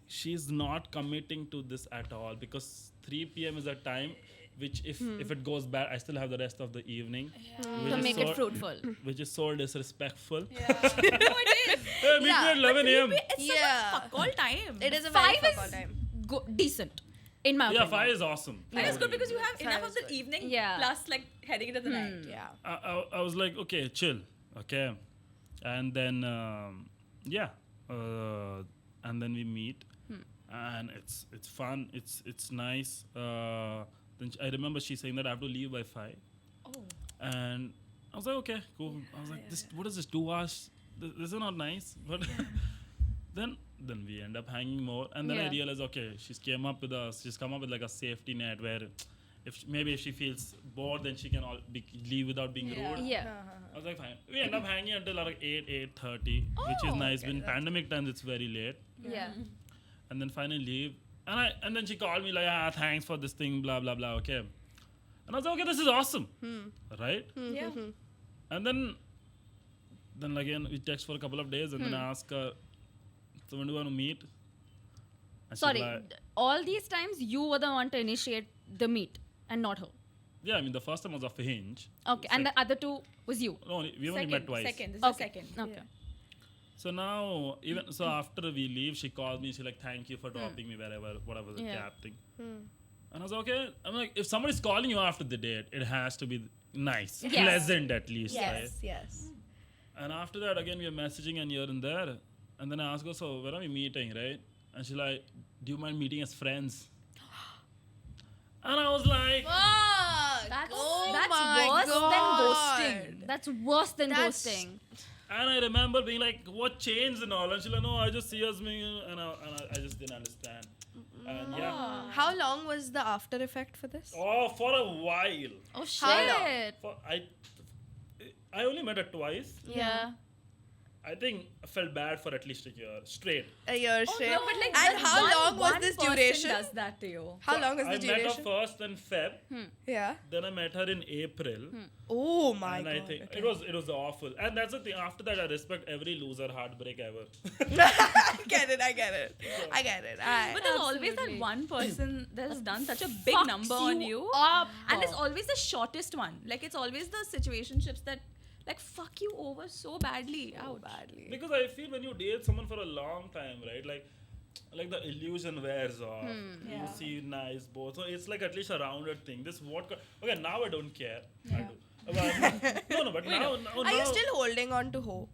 she's not committing to this at all because 3 p.m. is a time which if it goes bad, I still have the rest of the evening. Which To is make it fruitful. Which is so disrespectful. No, it is. Hey, meet me at 11 a.m. It's such a fuck all time. It is a 5 very is fuck all time. decent, in my Yeah, opinion. 5 is awesome. And it's good because you have enough of is the good. evening Yeah. plus like heading into the night. Yeah. I was like, okay, chill, okay, and then and then we meet, and it's fun, it's nice. Then I remember she saying that I have to leave by 5, and I was like, okay, cool. I was like, what is this 2 hours? This is not nice, but then we end up hanging more, and then I Yeah. realized, okay, she's come up with like a safety net where. If she feels bored, then she can leave without being Yeah. rude. Yeah. I was like, fine. We end up hanging until like 8:30, which is nice. In pandemic times, it's very late. Yeah. And then finally leave. And then she called me like, thanks for this thing, blah blah blah. Okay. And I was like, okay, this is awesome, right? Yeah. And then again we text for a couple of days, and then I ask her, so when do you want to meet? And she'd Sorry, be like, all these times you were the one to initiate the meet and not her. yeah, I mean, the first time was off a hinge. Okay, and the other two was you. No, we only met twice. Second. This is Okay. second. Okay. So now, even so, after we leave, she calls me. She's like, "Thank you for dropping me wherever, whatever the Yeah. cab thing." And I was like, "Okay." I'm like, if somebody's calling you after the date, it has to be nice, Yes. pleasant at least, right? Yes. And after that, again, we are messaging and here and there. And then I ask her, "So when are we meeting, right?" And she's like, "Do you mind meeting as friends?" And I was like, That's, Oh that's my worse God. than ghosting. That's worse than That's- ghosting. and I remember being like, "What changed and all?" And she's like, "No, I just see us being," and I just didn't understand. And yeah, How long was the after effect for this? oh, for a while. Oh How long? shit. For I only met her twice. Yeah. I think I felt bad for at least a year straight. A year Oh, straight. no, but like And that how long was one this person duration? Does that to you? How long was I the met her duration? first in Feb. Yeah. Then I met her in April. Oh my And god. I think okay. it was awful. And that's the thing. After that, I respect every loser heartbreak ever. I get it. I get it. But there's always that Absolutely. one person that has done such a big Fucks number on you. up. And it's always the shortest one. Like it's always the situationships that like fuck you over so badly. Ouch. Because I feel when you date someone for a long time, right? Like the illusion wears off. You Yeah. see nice both. So it's like at least a rounded thing. This okay, now I don't care. I do. But, no, but now Are you still holding on to hope?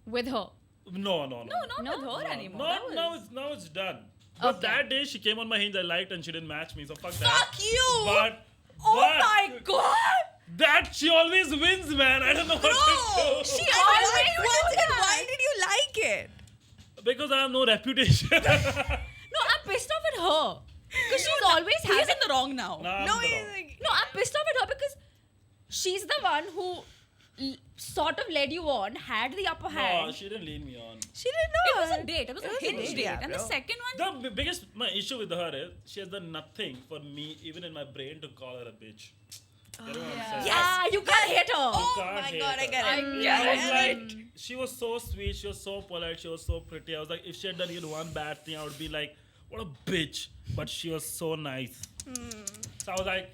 With her. No. No, not with her anymore. Not That now. was- Now it's done. But Okay. that day she came on my hinge I liked and she didn't match me. So fuck that. Fuck you! But Oh but my god! that she always wins, man. I don't know what to do. She always always do wins. And that. why did you like it? Because I have no reputation. No, I'm pissed off at her. Because she's always He's having in the wrong now. Nah, I'm No, the he's wrong. like, No, I'm pissed off at her because she's the one who sort of led you on, had the upper No, hand. she didn't lead me on. she didn't It know. was a date. It was a was a hinge date, date. yeah, And the bro. second one, The biggest my issue with her is she has done nothing for me, even in my brain, to call her a bitch. You know what I'm saying? Yeah, you can't hit her. Oh can't my hate god, I her. get it. I I get was it. like, she was so sweet, she was so polite, she was so pretty. I was like, if she had done even one bad thing, I would be like, what a bitch. But she was so nice. So I was like,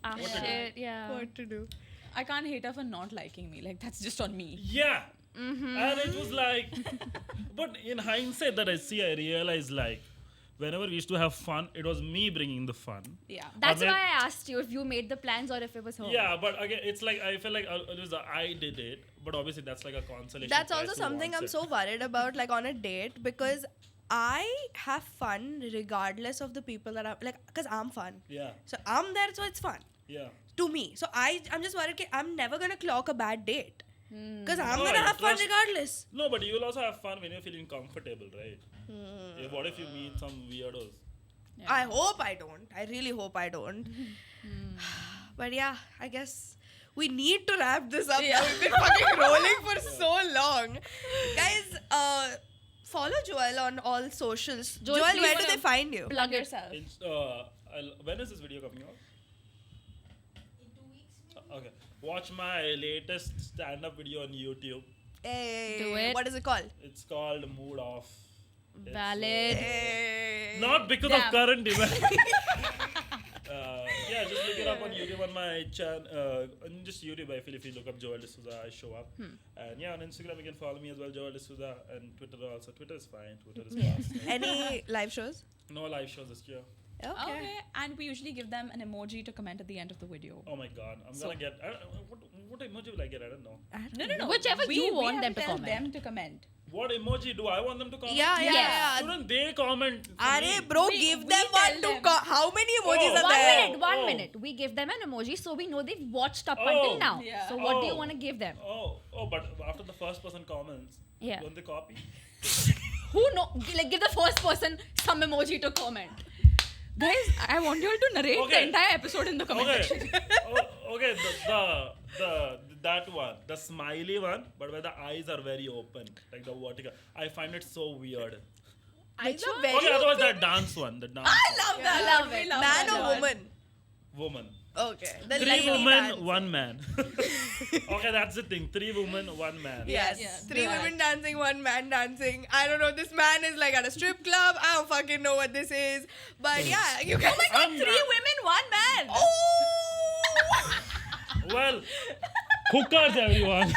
Ah, What to do? shit, yeah. What to do? I can't hate her for not liking me. Like that's just on me. yeah. And it was like, but in hindsight that I see, I realize like, whenever we used to have fun, it was me bringing the fun. Yeah. That's Or when- why I asked you if you made the plans or if it was her. Yeah, but again, it's like I feel like it was I did it, but obviously that's like a consolation. That's prize also who something wants I'm it. so worried about, like on a date, because I have fun regardless of the people that I'm like, because I'm fun. Yeah, So I'm there, so it's fun yeah. to me. So I'm just worried that I'm never gonna clock a bad date because I'm Oh, gonna you have fun trust- regardless. No, but you'll also have fun when you're feeling comfortable, right? Yeah, what if you meet some weirdos? I hope I don't. I really hope I don't. But yeah, I guess we need to wrap this up. Yeah. We've been fucking rolling for so long. Guys, follow Joel on all socials. Joel, Joel, please where do wanna they find you? Plug it. yourself. When is this video coming out? Okay. Watch my latest stand-up video on YouTube. Hey, Do it. What is it called? It's called Mood Off. It's, Valid. Hey. not because Damn. of current event. Yeah, just look it up on YouTube on my channel. On just YouTube, I feel if you look up Joel D'Souza, I show up. And yeah, on Instagram you can follow me as well, Joel D'Souza, and Twitter also. Twitter is fine. Twitter is fast. Any live shows? No live shows this year. Okay. And we usually give them an emoji to comment at the end of the video. Oh my god, I'm gonna get. What emoji will I get? I don't know. No. Whichever you want have them to to tell comment. them to comment. What emoji do I want them to comment? Yeah. Shouldn't they comment? for Are me? bro, We- give we them tell one to them. how many emojis Oh. are One there? minute, one Oh. minute. We give them an emoji so we know they've watched up Oh. until now. Yeah. So what do you Oh. want to give them? Oh, but after the first person comments, Yeah. don't they copy? Who know? Like give the first person some emoji to comment. Guys, I want you all to narrate the Okay. entire episode in the comment Okay, section. okay. The that one, the smiley one, but where the eyes are very open, like the vertical. I find it so weird. Eyes are one? very Okay, otherwise open. that dance one, the dance. I love that. love We it. love Man that or one. woman? Woman. Okay. The 3 lady women, dancing. 1 man. Okay, that's the thing. 3 women, 1 man. Yes. Yeah. 3 Yeah. women dancing, 1 man dancing. I don't know. This man is like at a strip club. I don't fucking know what this is. But yeah, you can. Oh my I'm- 3 women, 1 man. Oh! Well, hookers, everyone.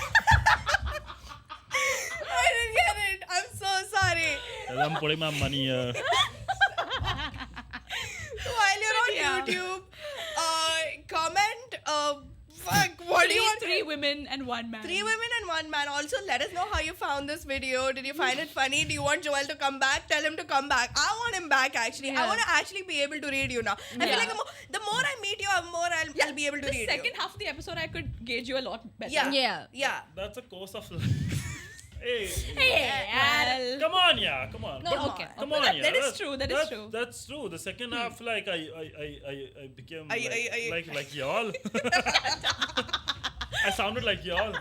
I didn't get it. I'm so sorry. I'm putting my money here. While you're on Yeah. YouTube, comment. Fuck. What do you want? 3 women and 1 man. 3 women and 1 man. Also, let us know how you found this video. Did you find it funny? Do you want Joel to come back? Tell him to come back. I want him back, actually. I Yeah. want to actually be able to read you now. I feel Yeah. like the more I meet you, the more I'll be able to The read second you. half of the episode, I could gauge you a lot better. Yeah. Yeah. Yeah. That's a course of life. Hey. Well, Come on, yeah, come on. No, But- okay. Come But on, that- yeah. that is that's- true, that is that- true. That's true. The second half, like, I became like y'all. I sounded like y'all.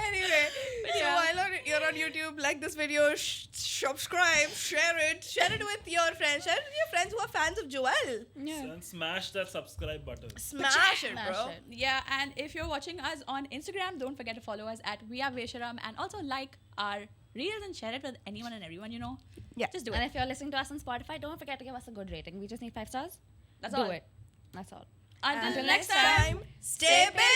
Anyway, so yeah. while you're on YouTube, like this video, subscribe, share it with your friends. Share it with your friends who are fans of Joel. Yeah. And smash that subscribe button. Smash it, Smash bro. it. yeah, and if you're watching us on Instagram, don't forget to follow us at We Are Vesharam, and also like our reels and share it with anyone and everyone you know. Yeah. Just do And it. if you're listening to us on Spotify, don't forget to give us a good rating. We just need 5 stars. That's Do all. it. That's all. Until Until next time. stay big.